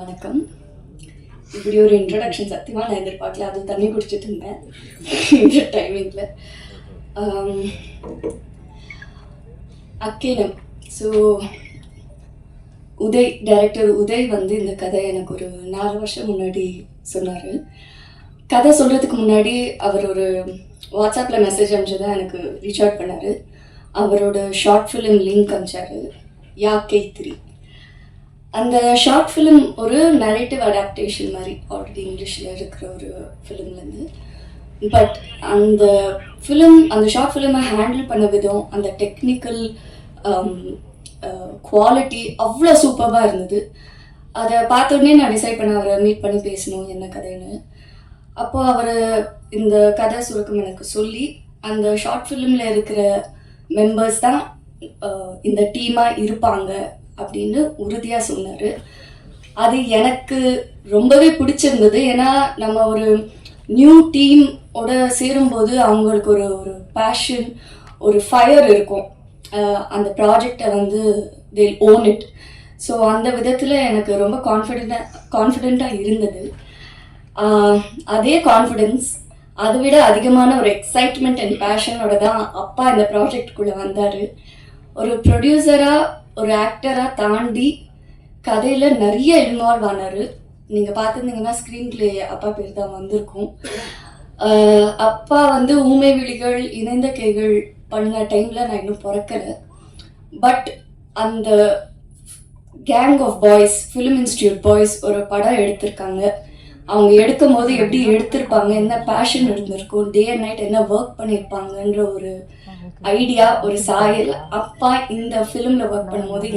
வணக்கம். இப்படி ஒரு இன்ட்ரடக்ஷன் சத்தியமாக நான் எதிர்பார்க்கல. அது தண்ணி குடிச்சிட்டு இருந்தேன் இந்த டைமிங்கில். அக்கேனம். ஸோ டைரக்டர் உதய் வந்து இந்த கதை எனக்கு ஒரு 4 வருஷம் முன்னாடி சொன்னார். கதை சொல்கிறதுக்கு முன்னாடி அவர் ஒரு வாட்ஸ்அப்பில் மெசேஜ் அனுப்பிச்சு தான் எனக்கு ரீச் அவுட் பண்ணார். அவரோட ஷார்ட் ஃபிலிம் லிங்க் அனுப்பிச்சார், யாக்கை 3. அந்த ஷார்ட் ஃபிலிம் ஒரு நரேட்டிவ் அடாப்டேஷன் மாதிரி ஆல்ரெடி இங்கிலீஷில் இருக்கிற ஒரு ஃபிலிம்லேருந்து. பட் அந்த ஷார்ட் ஃபிலிமை ஹேண்டில் பண்ண விதம், அந்த டெக்னிக்கல் குவாலிட்டி அவ்வளோ சூப்பராக இருந்தது. அதை பார்த்தோன்னே நான் டிசைட் பண்ண அவரை மீட் பண்ணி பேசணும் என்ன கதைன்னு. அப்போது அவர் இந்த கதை சுருக்கம் எனக்கு சொல்லி, அந்த ஷார்ட் ஃபிலிமில் இருக்கிற மெம்பர்ஸ் தான் இந்த டீமாக இருப்பாங்க அப்படின்னு உறுதியாக சொன்னார். அது எனக்கு ரொம்பவே பிடிச்சிருந்தது. ஏன்னா நம்ம ஒரு நியூ டீமோட சேரும்போது அவங்களுக்கு ஒரு பேஷன், ஒரு ஃபயர் இருக்கும். அந்த ப்ராஜெக்டை வந்து தே ஓன் இட். ஸோ அந்த விதத்தில் எனக்கு ரொம்ப கான்ஃபிடெண்ட்டாக இருந்தது. அதே கான்ஃபிடென்ஸ், அதை விட அதிகமான ஒரு எக்ஸைட்மெண்ட் அண்ட் பேஷனோட தான் அப்பா இந்த ப்ராஜெக்டுக்குள்ளே வந்தார். ஒரு ப்ரொடியூசராக, ஒரு ஆக்டராக தாண்டி கதையில் நிறைய இன்வால்வ் ஆனார். நீங்கள் பார்த்துருந்தீங்கன்னா ஸ்க்ரீன் பிளே அப்பா பேர் தான் வந்திருக்கும். அப்பா வந்து ஊமை விழிகள், இணைந்த கைகள் பண்ண டைமில் நான் இன்னும் பிறக்கலை. பட் அந்த gang of boys, film institute boys ஒரு படம் எடுத்திருக்காங்க. அவங்க எடுக்கும் போது எப்படி எடுத்திருப்பாங்க, என்ன பேஷன் இருந்திருக்கும், டே அண்ட் நைட் என்ன ஒர்க் பண்ணியிருப்பாங்கன்ற ஒரு ஐடியா, ஒரு சாயல் அப்பா இந்த ஃபிலிமில் ஒர்க் பண்ணும்போது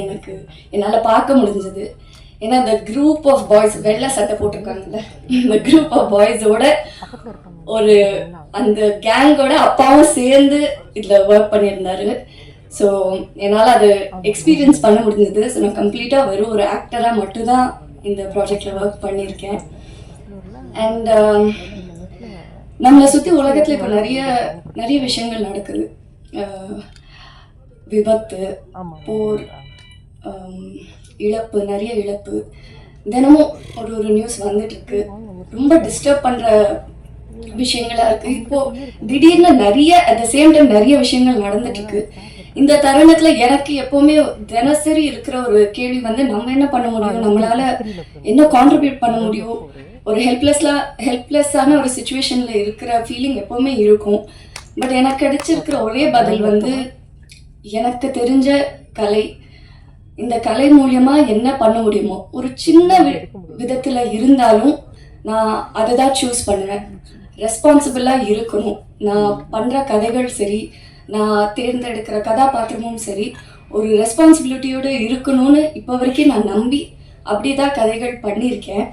என்னால் பார்க்க முடிஞ்சது. ஏன்னா இந்த குரூப் ஆஃப் பாய்ஸ், வெள்ளை சட்டை போட்டிருக்காங்கல்ல, இந்த குரூப் ஆஃப் பாய்ஸோட ஒரு அந்த கேங்கோட அப்பாவும் சேர்ந்து இதில் ஒர்க் பண்ணியிருந்தாரு. ஸோ என்னால் அது எக்ஸ்பீரியன்ஸ் பண்ண முடிஞ்சது. ஸோ நான் கம்ப்ளீட்டாக வெறும் ஒரு ஆக்டராக மட்டும்தான் இந்த ப்ராஜெக்டில் ஒர்க் பண்ணியிருக்கேன். அண்ட் நம்மளை சுற்றி உலகத்தில் இப்போ நிறைய விஷயங்கள் நடக்குது. விபத்து, போர், இழப்பு, நிறைய இழப்பு. தினமும் ஒரு நியூஸ் வந்துட்டுருக்கு. ரொம்ப டிஸ்டர்ப் பண்ணுற விஷயங்களாக இருக்குது. இப்போது திடீர்னு நிறைய அட் த சேம் டைம் நிறைய விஷயங்கள் நடந்துட்டுருக்கு. இந்த தருணத்தில் எனக்கு எப்போவுமே தினசரி இருக்கிற ஒரு கேள்வி வந்து, நம்ம என்ன பண்ண முடியும், நம்மளால் என்ன கான்ட்ரிபியூட் பண்ண முடியும். ஒரு ஹெல்ப்லெஸ்ஸான ஒரு சுச்சுவேஷனில் இருக்கிற ஃபீலிங் எப்போவுமே இருக்கும். பட் எனக்கு கிடைச்சிருக்கிற ஒரே பதில் வந்து, எனக்கு தெரிஞ்ச கலை, இந்த கலை மூலியமாக என்ன பண்ண முடியுமோ ஒரு சின்ன விதத்தில் இருந்தாலும் நான் அதை தான் சூஸ் பண்ணுவேன். ரெஸ்பான்சிபிளாக இருக்கணும். நான் பண்ணுற கதைகள் சரி, நான் தேர்ந்தெடுக்கிற கதாபாத்திரமும் சரி, ஒரு ரெஸ்பான்சிபிலிட்டியோடு இருக்கணும்னு இப்போ வரைக்கும் நான் நம்பி அப்படி தான் கதைகள் பண்ணியிருக்கேன்.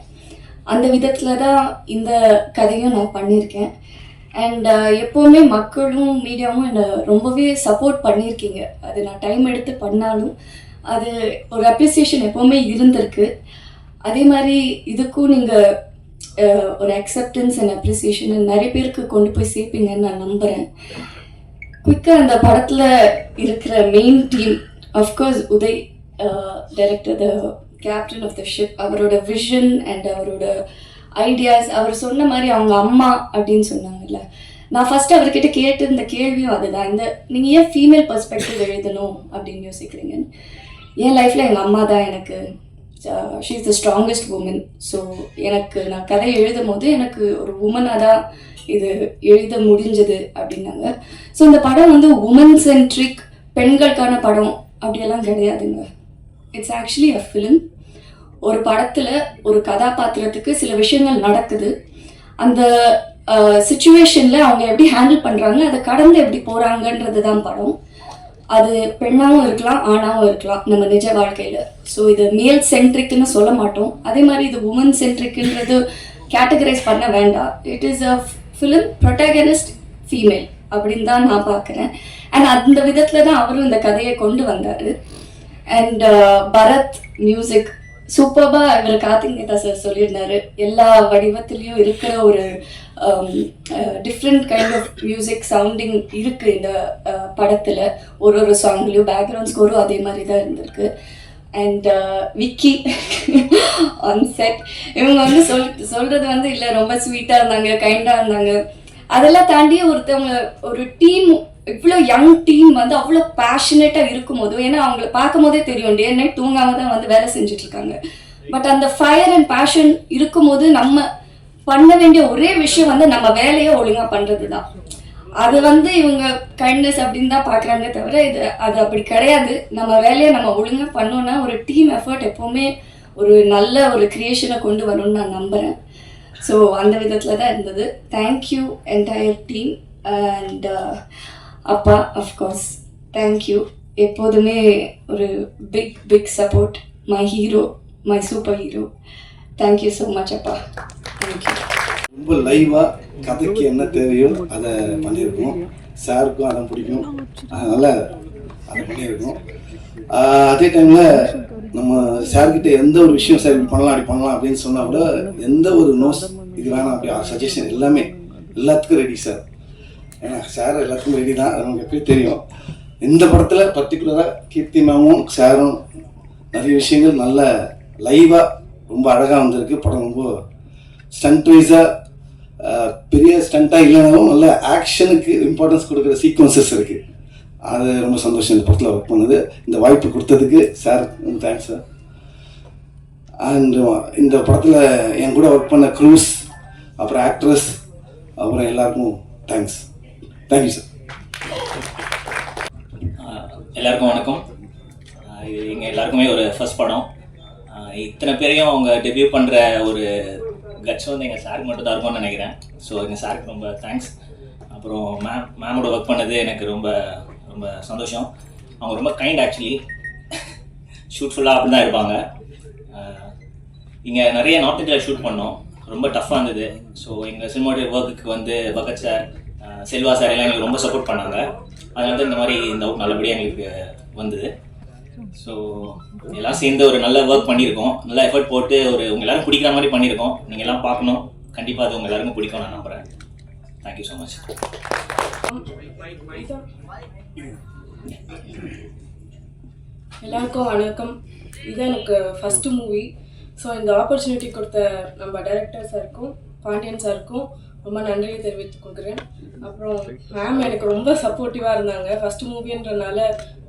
அந்த விதத்தில் தான் இந்த கதையும் நான் பண்ணியிருக்கேன். அண்ட் எப்போவுமே மக்களும் மீடியாவும் என்னை ரொம்பவே சப்போர்ட் பண்ணியிருக்கீங்க. அது நான் டைம் எடுத்து பண்ணாலும் அது ஒரு அப்ரிசியேஷன் எப்போவுமே இருந்திருக்கு. அதே மாதிரி இதுக்கும் நீங்கள் ஒரு அக்செப்டன்ஸ் அண்ட் அப்ரிசியேஷன் நிறைய பேருக்கு கொண்டு போய் சேர்ப்பீங்கன்னு நான் நம்புகிறேன். குயிக்காக அந்த படத்தில் இருக்கிற main team, of course Uday director, the captain of the ship, அவரோட விஷன் அண்ட் அவரோட ஐடியாஸ். அவர் சொன்ன மாதிரி அவங்க அம்மா அப்படின்னு சொன்னாங்கல்ல, நான் ஃபஸ்ட்டு அவர்கிட்ட கேட்டு இந்த கேள்வியும் அதுதான், நீங்கள் ஏன் ஃபீமேல் பர்ஸ்பெக்டிவ் எழுதணும் அப்படின்னு யோசிக்கிறீங்க. என் லைஃப்பில் எங்கள் அம்மா தான் எனக்கு, she is the strongest woman. So நான் கதை எழுதும் போது எனக்கு ஒரு உமனாக தான் இது எழுத முடிஞ்சது அப்படின்னாங்க. ஸோ இந்த படம் வந்து உமன் சென்ட்ரிக், பெண்களுக்கான படம் அப்படியெல்லாம் கிடையாதுங்க. It's actually a film. ஒரு படத்தில் ஒரு கதாபாத்திரத்துக்கு சில விஷயங்கள் நடக்குது. அந்த சுச்சுவேஷனில் அவங்க எப்படி ஹேண்டில் பண்ணுறாங்க, அதை கடந்து எப்படி போகிறாங்கன்றது தான் படம். அது பெண்ணாகவும் இருக்கலாம், ஆணாகவும் இருக்கலாம் நம்ம நிஜ வாழ்க்கையில். ஸோ இது மேல் சென்ட்ரிக்னு சொல்ல மாட்டோம். அதே மாதிரி இது உமன் சென்ட்ரிக்ன்றது கேட்டகரைஸ் பண்ண வேண்டாம். It is a film, protagonist female அப்படின்னு தான் நான் பார்க்குறேன். அண்ட் அந்த விதத்தில் தான் அவரும் இந்த கதையை கொண்டு வந்தார். அண்ட் பரத் மியூசிக் சூப்பராக இவர் கார்த்திகேயன் சார் சொல்லியிருந்தாரு. எல்லா வடிவத்திலையும் இருக்கிற ஒரு different kind of music sounding இருக்குது இந்த படத்தில். ஒரு சாங்லேயும் பேக்ரவுண்ட் ஸ்கோரும் அதே மாதிரி தான் இருந்திருக்கு. And Vicky on set. இவங்க வந்து சொல்கிறது வந்து இல்லை ரொம்ப ஸ்வீட்டாக இருந்தாங்க, கைண்டாக இருந்தாங்க. அதெல்லாம் தாண்டி ஒருத்தவங்க ஒரு டீம், இவ்வளோ யங் டீம் வந்து அவ்வளோ பேஷனேட்டாக இருக்கும் போது, ஏன்னா அவங்கள பார்க்கும் போதே தெரியும் டே நைட் தூங்காமல் தான் வந்து வேலை செஞ்சிட்ருக்காங்க. பட் அந்த ஃபயர் அண்ட் பேஷன் இருக்கும்போது நம்ம பண்ண வேண்டிய ஒரே விஷயம் வந்து நம்ம வேலையை ஒழுங்காக பண்ணுறது தான். அது வந்து இவங்க கைண்ட்னஸ் அப்படின்னு தான் பார்க்குறாங்க தவிர அது அப்படி கிடையாது. நம்ம வேலையை நம்ம ஒழுங்காக பண்ணோன்னா ஒரு டீம் எஃபர்ட் எப்போவுமே ஒரு நல்ல ஒரு க்ரியேஷனை கொண்டு வரும்னு நான் நம்புகிறேன். ஸோ அந்த விதத்தில் தான் இருந்தது. தேங்க்யூ என்டையர் டீம் அண்ட் அப்பா அஃப்கோர்ஸ் தேங்க்யூ. எப்போதுமே ஒரு big support. My hero, my super hero. Thank you so much அப்பா. தேங்க்யூ. ரொம்ப லைவாக கதைக்கு என்ன தேவையோ அதை பண்ணியிருக்கோம். சாருக்கும் அதை பிடிக்கும், அதனால் அதை பண்ணியிருக்கோம். அதே டைமில் நம்ம சார்கிட்ட எந்த ஒரு விஷயம் சார் இப்படி பண்ணலாம் அப்படி பண்ணலாம் அப்படின்னு சொன்னால் கூட எந்த ஒரு நோஸ் இது வேணாம் அப்படி சஜஷன் எல்லாமே எல்லாத்துக்கும் ரெடி சார். ஏன்னா சார் எல்லாத்துக்கும் ரெடி தான், அது நமக்கு எப்படி தெரியும். இந்த படத்தில் பர்டிகுலராக கீர்த்தி மேமும் சாரும் நிறைய விஷயங்கள் நல்ல லைவாக ரொம்ப அழகாக வந்திருக்கு. படம் ரொம்ப ஸ்டண்ட் வைஸாக பெரிய ஸ்டண்ட்டாக இல்லைனாலும் நல்ல ஆக்ஷனுக்கு இம்பார்ட்டன்ஸ் கொடுக்குற சீக்வன்சஸ் இருக்குது. அது ரொம்ப சந்தோஷம் இந்த படத்தில் ஒர்க் பண்ணது. இந்த வாய்ப்பு கொடுத்ததுக்கு சார் தேங்க்ஸ் சார். அண்ட் இந்த படத்தில் என் கூட ஒர்க் பண்ண க்ரூஸ், அப்புறம் ஆக்ட்ரஸ், அப்புறம் எல்லாருக்கும் தேங்க்ஸ். Thank you sir. எல்லாருக்கும் வணக்கம். இது எங்கள் எல்லாருக்குமே ஒரு ஃபர்ஸ்ட் படம். இத்தனை பேரையும் அவங்க டெபியூ பண்ணுற ஒரு கட்ஸ் வந்து எங்கள் சாருக்கு மட்டும் தான் இருக்கும்னு நினைக்கிறேன். ஸோ எங்கள் சாருக்கு ரொம்ப தேங்க்ஸ். அப்புறம் மேமோட ஒர்க் பண்ணது எனக்கு ரொம்ப ரொம்ப சந்தோஷம். அவங்க ரொம்ப கைண்ட். ஆக்சுவலி ஷூட் ஃபுல்லாக அப்படி தான் இருப்பாங்க. இங்கே நிறைய நார்த் இந்தியாவில் ஷூட் பண்ணோம், ரொம்ப டஃப்பாக இருந்தது. ஸோ எங்கள் சினிமாட்டிக் ஒர்க்குக்கு வந்து பகத் சார், செல்வா சார் எல்லாம் எங்களுக்கு ரொம்ப சப்போர்ட் பண்ணாங்க. அதனால தான் இந்த மாதிரி இந்த ஒர்க் நல்லபடியாக எங்களுக்கு வந்தது. ஸோ எல்லாம் சேர்ந்து ஒரு நல்ல ஒர்க் பண்ணியிருக்கோம், நல்ல எஃபர்ட் போட்டு ஒரு உங்கள் எல்லாரும் பிடிக்கிற மாதிரி பண்ணியிருக்கோம். நீங்கள் எல்லாம் பார்க்கணும், கண்டிப்பாக அது உங்கள் எல்லாருக்கும் பிடிக்கும் நான் நம்புகிறேன். Thank you so much. எல்லாருக்கும் வணக்கம். இது எனக்கு ஃபஸ்ட்டு மூவி. ஸோ இந்த ஆப்பர்ச்சுனிட்டி கொடுத்த நம்ம டைரக்டர் சாருக்கும் பாண்டியன் சாருக்கும் ரொம்ப நன்றியை தெரிவித்துக் கொள்கிறேன். அப்புறம் மேம் எனக்கு ரொம்ப சப்போர்ட்டிவாக இருந்தாங்க. ஃபஸ்ட்டு மூவின்றனால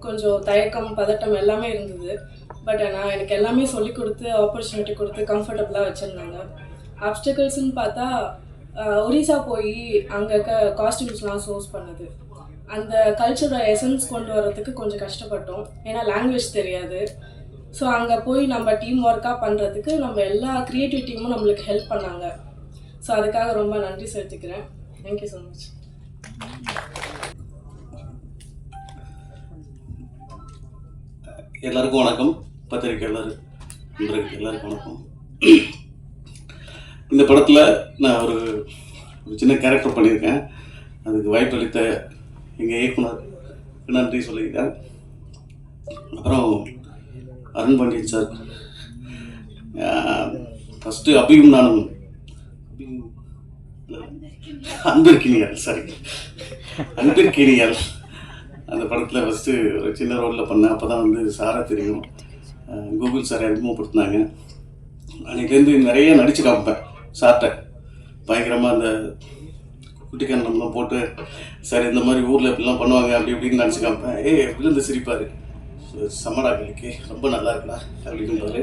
கொஞ்சம் தயக்கம் பதட்டம் எல்லாமே இருந்தது. பட் ஆனால் எனக்கு எல்லாமே சொல்லி கொடுத்து ஆப்பர்ச்சுனிட்டி கொடுத்து கம்ஃபர்டபுளாக வச்சுருந்தாங்க. ஆப்ஸ்டிகல்ஸ்ன்னு பார்த்தா ஒரிசா போய் அங்கே காஸ்டியூம்ஸ்லாம் சோர்ஸ் பண்ணது, அந்த கல்ச்சரோட எசன்ஸ் கொண்டு வர்றதுக்கு கொஞ்சம் கஷ்டப்பட்டோம். ஏன்னா லாங்குவேஜ் தெரியாது. ஸோ அங்கே போய் நம்ம டீம் ஒர்க்காக பண்ணுறதுக்கு நம்ம எல்லா க்ரியேட்டிவ் டீமும் நம்மளுக்கு ஹெல்ப் பண்ணாங்க. ஸோ அதுக்காக ரொம்ப நன்றி செலுத்திக்கிறேன். Thank you so much. எல்லாருக்கும் வணக்கம். பத்திரிக்கை நண்பர்களுக்கு எல்லாருக்கும் வணக்கம். இந்த படத்தில் நான் ஒரு சின்ன கேரக்டர் பண்ணியிருக்கேன். அதுக்கு வாய்ப்பு அளித்த எங்கள் இயக்குனர் நன்றி சொல்லியிருக்கேன். அப்புறம் அருண் பாண்டியன் சார், ஃபஸ்ட்டு அபியும் நானும் அன்பிற்கினியால் அந்த படத்தில் ஃபஸ்ட்டு ஒரு சின்ன ரோலில் பண்ணேன். அப்போ தான் வந்து சாரை தெரியும், கூகுள் சாரை அறிமுகப்படுத்தினாங்க. அன்றைக்கிலேருந்து நிறைய நடித்து காமிப்பேன் சார்கிட்ட. பயங்கரமாக அந்த குட்டிக்கண்ணம்லாம் போட்டு சார் இந்த மாதிரி ஊரில் இப்படிலாம் பண்ணுவாங்க அப்படி இப்படின்னு நினச்சி காமிப்பேன். விழுந்து சிரிப்பார், சம்மராக்களுக்கு ரொம்ப நல்லா இருக்குடா அப்படின்பாரு.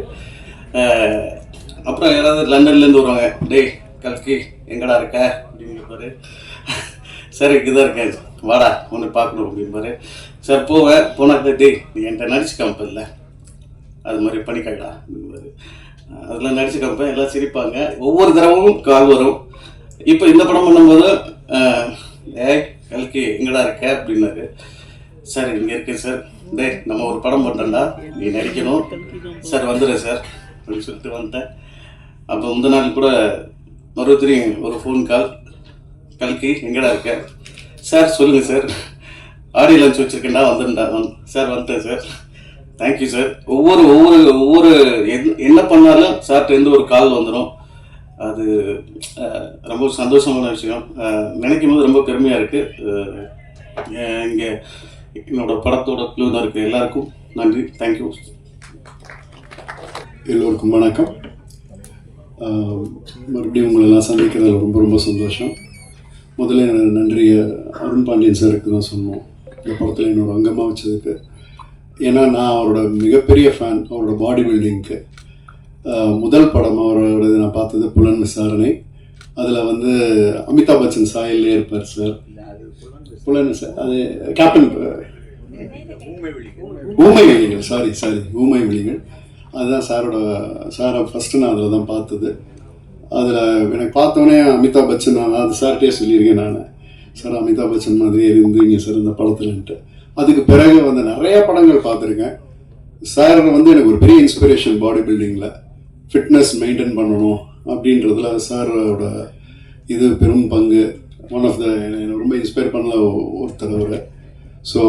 அப்புறம் யாராவது லண்டன்லேருந்து வருவாங்க, டேய் கல்கி எங்கடா இருக்க அப்படின்னு கேட்பாரு. சார் இங்கே தான் இருக்கேன், வாடா ஒன்று பார்க்கணும் அப்படின்பாரு. சார் போனாக்க டேய் நீ என்கிட்ட நடிச்சு காமிப்பில்ல, அது மாதிரி பண்ணிக்காடா அப்படின்பாரு. அதெல்லாம் நடிச்சு காமிப்பேன், எல்லாம் சிரிப்பாங்க. ஒவ்வொரு தடவும் கால் வரும். இப்போ இந்த படம் பண்ணும்போது கல்கி எங்கடா இருக்க அப்படின்னாரு. சார் இங்கே இருக்கேன் சார். டேய் நம்ம ஒரு படம் பண்ணுறேன்டா, நீ நடிக்கணும் சார், வந்துடுறேன் சார் அப்படின்னு சொல்லிட்டு வந்துட்டேன். அப்போ முந்தின நாள் கூட மறுபடியும் ஒரு ஃபோன் கால், கல்கி எங்கடா இருக்க சார், சொல்லுங்கள் சார், ஆடியோ லஞ்ச் வச்சுருக்கேன்டா, வந்துட்டா சார், வந்துட்டேன் சார், தேங்க்யூ சார். ஒவ்வொரு ஒவ்வொரு ஒவ்வொரு என்ன பண்ணாலும் சார்ட்ட இருந்து ஒரு கால் வந்துடும். அது ரொம்ப சந்தோஷமான விஷயம். நினைக்கும் போது ரொம்ப பெருமையாக இருக்குது. இங்கே என்னோட படத்தோட குழுவினருக்கு எல்லாருக்கும் நன்றி. தேங்க்யூ. எல்லோருக்கும் வணக்கம். மறுபடியும் உங்களெல்லாம் சந்திக்கிறதுல ரொம்ப ரொம்ப சந்தோஷம். முதல்ல நன்றி அருண் பாண்டியன் சாருக்கு தான் சொன்னோம், இந்த படத்தில் என்னோட அங்கமாக வச்சதுக்கு. ஏன்னா நான் அவரோட மிகப்பெரிய ஃபேன். அவரோட பாடி பில்டிங்க்கு முதல் படம் அவரோட நான் பார்த்தது புலன் விசாரணை. அதில் வந்து அமிதாப் பச்சன் சாயல்லே இருப்பார் சார். புலன் அது கேப்டன் ஊமை வெளிகள், சாரி ஊமை வெளிகள். அதுதான் சாரை ஃபஸ்ட்டு நான் அதில் தான் பார்த்தது. அதில் எனக்கு பார்த்தோன்னே அமிதாப் பச்சன், நான் அது சார்கிட்டே சொல்லியிருக்கேன், நான் சார் அமிதாப் பச்சன் மாதிரியே இருந்தீங்க சார் இந்த படத்துலன்ட்டு. அதுக்கு பிறகு வந்து நிறைய படங்கள் பார்த்துருக்கேன். சார் வந்து எனக்கு ஒரு பெரிய இன்ஸ்பிரேஷன் பாடி பில்டிங்கில். ஃபிட்னஸ் மெயின்டைன் பண்ணணும் அப்படின்றதுல சாரோட இது பெரும் பங்கு. ஒன் ஆஃப் த ரொம்ப இன்ஸ்பயர் பண்ணல ஒருத்தர் அவர். ஸோ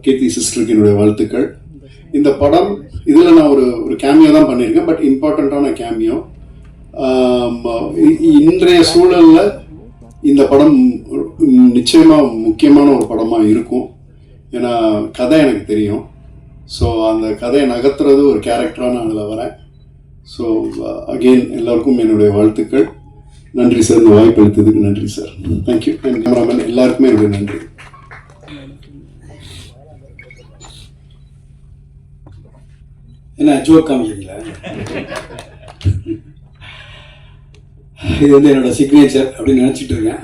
கீர்த்தி சிஸ்டருக்கு என்னுடைய வாழ்த்துக்கள். இந்த படம் இதில் நான் ஒரு கேமியோ தான் பண்ணியிருக்கேன், பட் இம்பார்ட்டண்ட்டான கேமியோ. இன்றைய சூழலில் இந்த படம் நிச்சயமாக முக்கியமான ஒரு படமாக இருக்கும். ஏன்னா கதை எனக்கு தெரியும். ஸோ அந்த கதையை நகர்த்துறது ஒரு கேரக்டராக நான் அதில் வரேன். ஸோ அகெயின் எல்லாருக்கும் என்னுடைய வாழ்த்துக்கள். நன்றி சார், இந்த வாய்ப்பு அளித்ததுக்கு நன்றி சார். தேங்க்யூ. அண்ட் கேமராமேன் எல்லாருக்குமே என்னுடைய நன்றி. என்ன ஜோக் காமிக்கிறீங்களா? இது வந்து என்னோட சிக்னேச்சர் அப்படின்னு நினச்சிட்டு இருக்கேன்.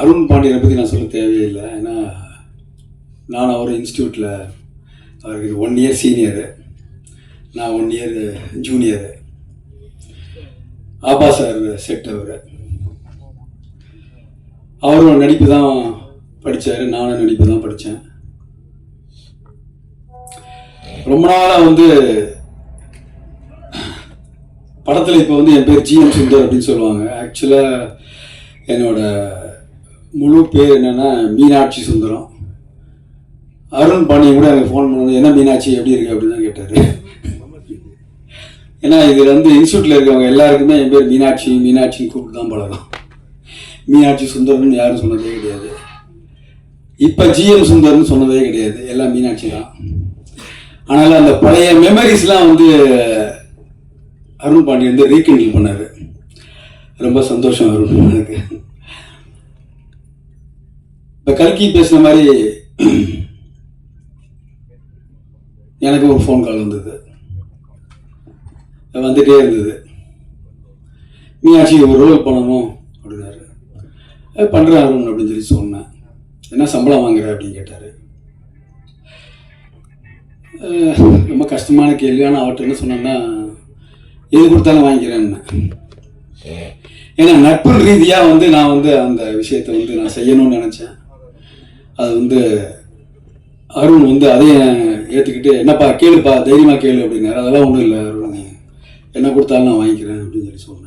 அருண் பாண்டியனை பற்றி நான் சொல்ல தேவையில்லை. ஏன்னா நான் அவர் இன்ஸ்டியூட்டில் அவருக்கு 1 இயர் சீனியரு, நான் 1 இயர் ஜூனியரு. ஆபா சார் செட் அவரும் நடிப்பு தான் படித்தார், நானும் நடிப்பு தான் படித்தேன். ரொம்ப நாளாக வந்து படத்தில் இப்போ வந்து என் பேர் ஜிஎம் சுந்தர் அப்படின்னு சொல்லுவாங்க. ஆக்சுவலாக என்னோட முழு பேர் என்னென்னா மீனாட்சி சுந்தரம். அருண் பாண்டியன் கூட எனக்கு ஃபோன் பண்ணணும், என்ன மீனாட்சி எப்படி இருக்கு அப்படின்னு தான் கேட்டார். ஏன்னா இதில் வந்து இன்ஸ்டியூட்டில் இருக்கவங்க எல்லாருக்குமே என் பேர் மீனாட்சின்னு கூப்பிட்டு தான் பழகம். மீனாட்சி சுந்தரம்னு யாரும் சொன்னதே கிடையாது. இப்போ ஜிஎம் சுந்தர்னு சொன்னதே கிடையாது, எல்லாம் மீனாட்சி தான். ஆனால் அந்த பழைய மெமரிஸ்லாம் வந்து அருண் பாண்டியன் வந்து ரீகண்டில் பண்ணார். ரொம்ப சந்தோஷம் அருண். எனக்கு இப்போ கல்கி பேசின மாதிரி எனக்கு ஒரு ஃபோன் கால் வந்தது, வந்துகிட்டே இருந்தது. மீனாட்சி ஒரு ரோல் பண்ணணும் அப்படின்னாரு. பண்ணுறேன் அருண் அப்படின்னு சொல்லி சொன்னேன். என்ன சம்பளம் வாங்குற அப்படின்னு கேட்டார். ரொம்ப கஷ்டமான கேள்வி. ஆனால் அவர்கிட்ட என்ன சொன்னேன்னா, எது கொடுத்தாலும் வாங்கிக்கிறேன்னு. ஏன்னா நட்பு ரீதியாக வந்து நான் வந்து அந்த விஷயத்தை வந்து நான் செய்யணும்னு நினச்சேன். அது வந்து அருண் வந்து அதையும் ஏற்றுக்கிட்டு, என்னப்பா கேளுப்பா, தைரியமாக கேளு அப்படின்னாரு. அதெல்லாம் ஒன்றும் இல்லை அருண், என்ன கொடுத்தாலும் நான் வாங்கிக்கிறேன் அப்படின்னு சொல்லி சொன்னேன்.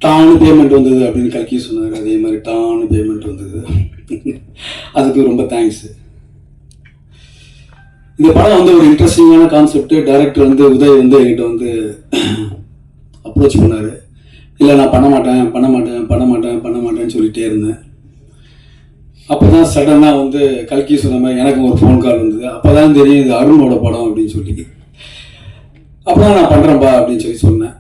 டானு பேமெண்ட் வந்தது அப்படின்னு கல்கி சொன்னார். அதே மாதிரி டானு பேமெண்ட் வந்தது. அதுக்கு ரொம்ப தேங்க்ஸு. இந்த படம் வந்து ஒரு இன்ட்ரெஸ்டிங்கான கான்செப்ட். டைரக்டர் வந்து உதய் வந்து என்கிட்ட வந்து அப்ரோச் பண்ணார். இல்லை நான் பண்ண மாட்டேன்னு சொல்லிகிட்டே இருந்தேன். அப்போ தான் சடனாக வந்து கல்கி சொன்ன மாதிரி எனக்கு ஒரு ஃபோன் கால் வந்தது. அப்போ தான் தெரியும் இது அருணோட படம் அப்படின்னு சொல்லி. அப்புறம் நான் பண்ணுறேன்ப்பா அப்படின்னு சொல்லி சொன்னேன்.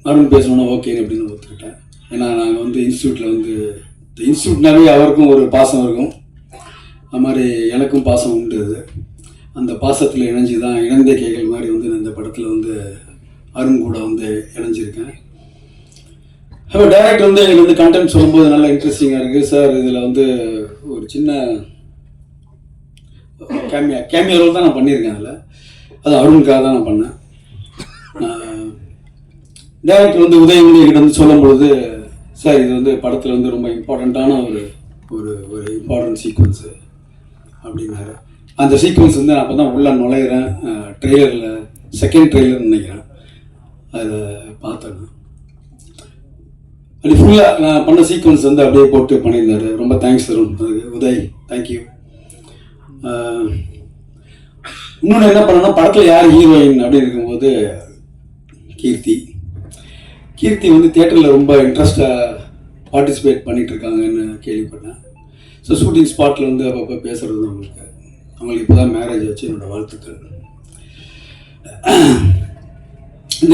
அருண் பேசணுன்னா ஓகே அப்படின்னு ஒத்துக்கிட்டேன். ஏன்னா நாங்கள் வந்து இன்ஸ்டியூட்டில் வந்து இன்ஸ்டியூட்னாவே அவருக்கும் ஒரு பாசம் இருக்கும், அது மாதிரி எனக்கும் பாசம் உண்டு. அது அந்த பாசத்தில் இணைஞ்சி தான் இணைந்த கைகள் மாதிரி வந்து இந்த படத்தில் வந்து அருண் கூட வந்து இணைஞ்சிருக்கேன். அப்போ டைரக்டர் வந்து எனக்கு வந்து கண்டென்ட் சொல்லும்போது நல்லா இன்ட்ரெஸ்டிங்காக இருக்குது சார். இதில் வந்து ஒரு சின்ன கேமியோ ரோல் தான் நான் பண்ணியிருக்கேன். அதில் அது அருணுக்காக தான் நான் பண்ணேன். டைரக்டர் வந்து உதயம் வந்து என்கிட்ட வந்து சொல்லும் பொழுது, சார் இது வந்து படத்தில் வந்து ரொம்ப இம்பார்ட்டண்ட்டான ஒரு இம்பார்ட்டன்ட் சீக்வன்ஸு அப்படின்னாரு. அந்த சீக்வன்ஸ் வந்து நான் அப்போ தான் உள்ளே நுழையிறேன். ட்ரெய்லரில் செகண்ட் ட்ரெய்லர்னு நினைக்கிறேன், அதை பார்த்தேன். அப்படி ஃபுல்லாக நான் பண்ண சீக்வன்ஸ் வந்து அப்படியே போட்டு பண்ணியிருந்தாரு. ரொம்ப தேங்க்ஸ் தரும் அதுக்கு உதய், தேங்க்யூ. இன்னொன்று என்ன பண்ணேன்னா, படத்தில் யார் ஹீரோயின் அப்படின்னு இருக்கும்போது கீர்த்தி வந்து தியேட்டரில் ரொம்ப இன்ட்ரெஸ்டாக பார்ட்டிசிபேட் பண்ணிகிட்டு இருக்காங்கன்னு கேள்விப்பட்டேன். ஸோ ஷூட்டிங் ஸ்பாட்டில் வந்து அப்பப்போ பேசுகிறது அவங்களுக்கு இப்போ தான் மேரேஜ் ஆச்சு. என்னோடய வாழ்த்துக்கள்.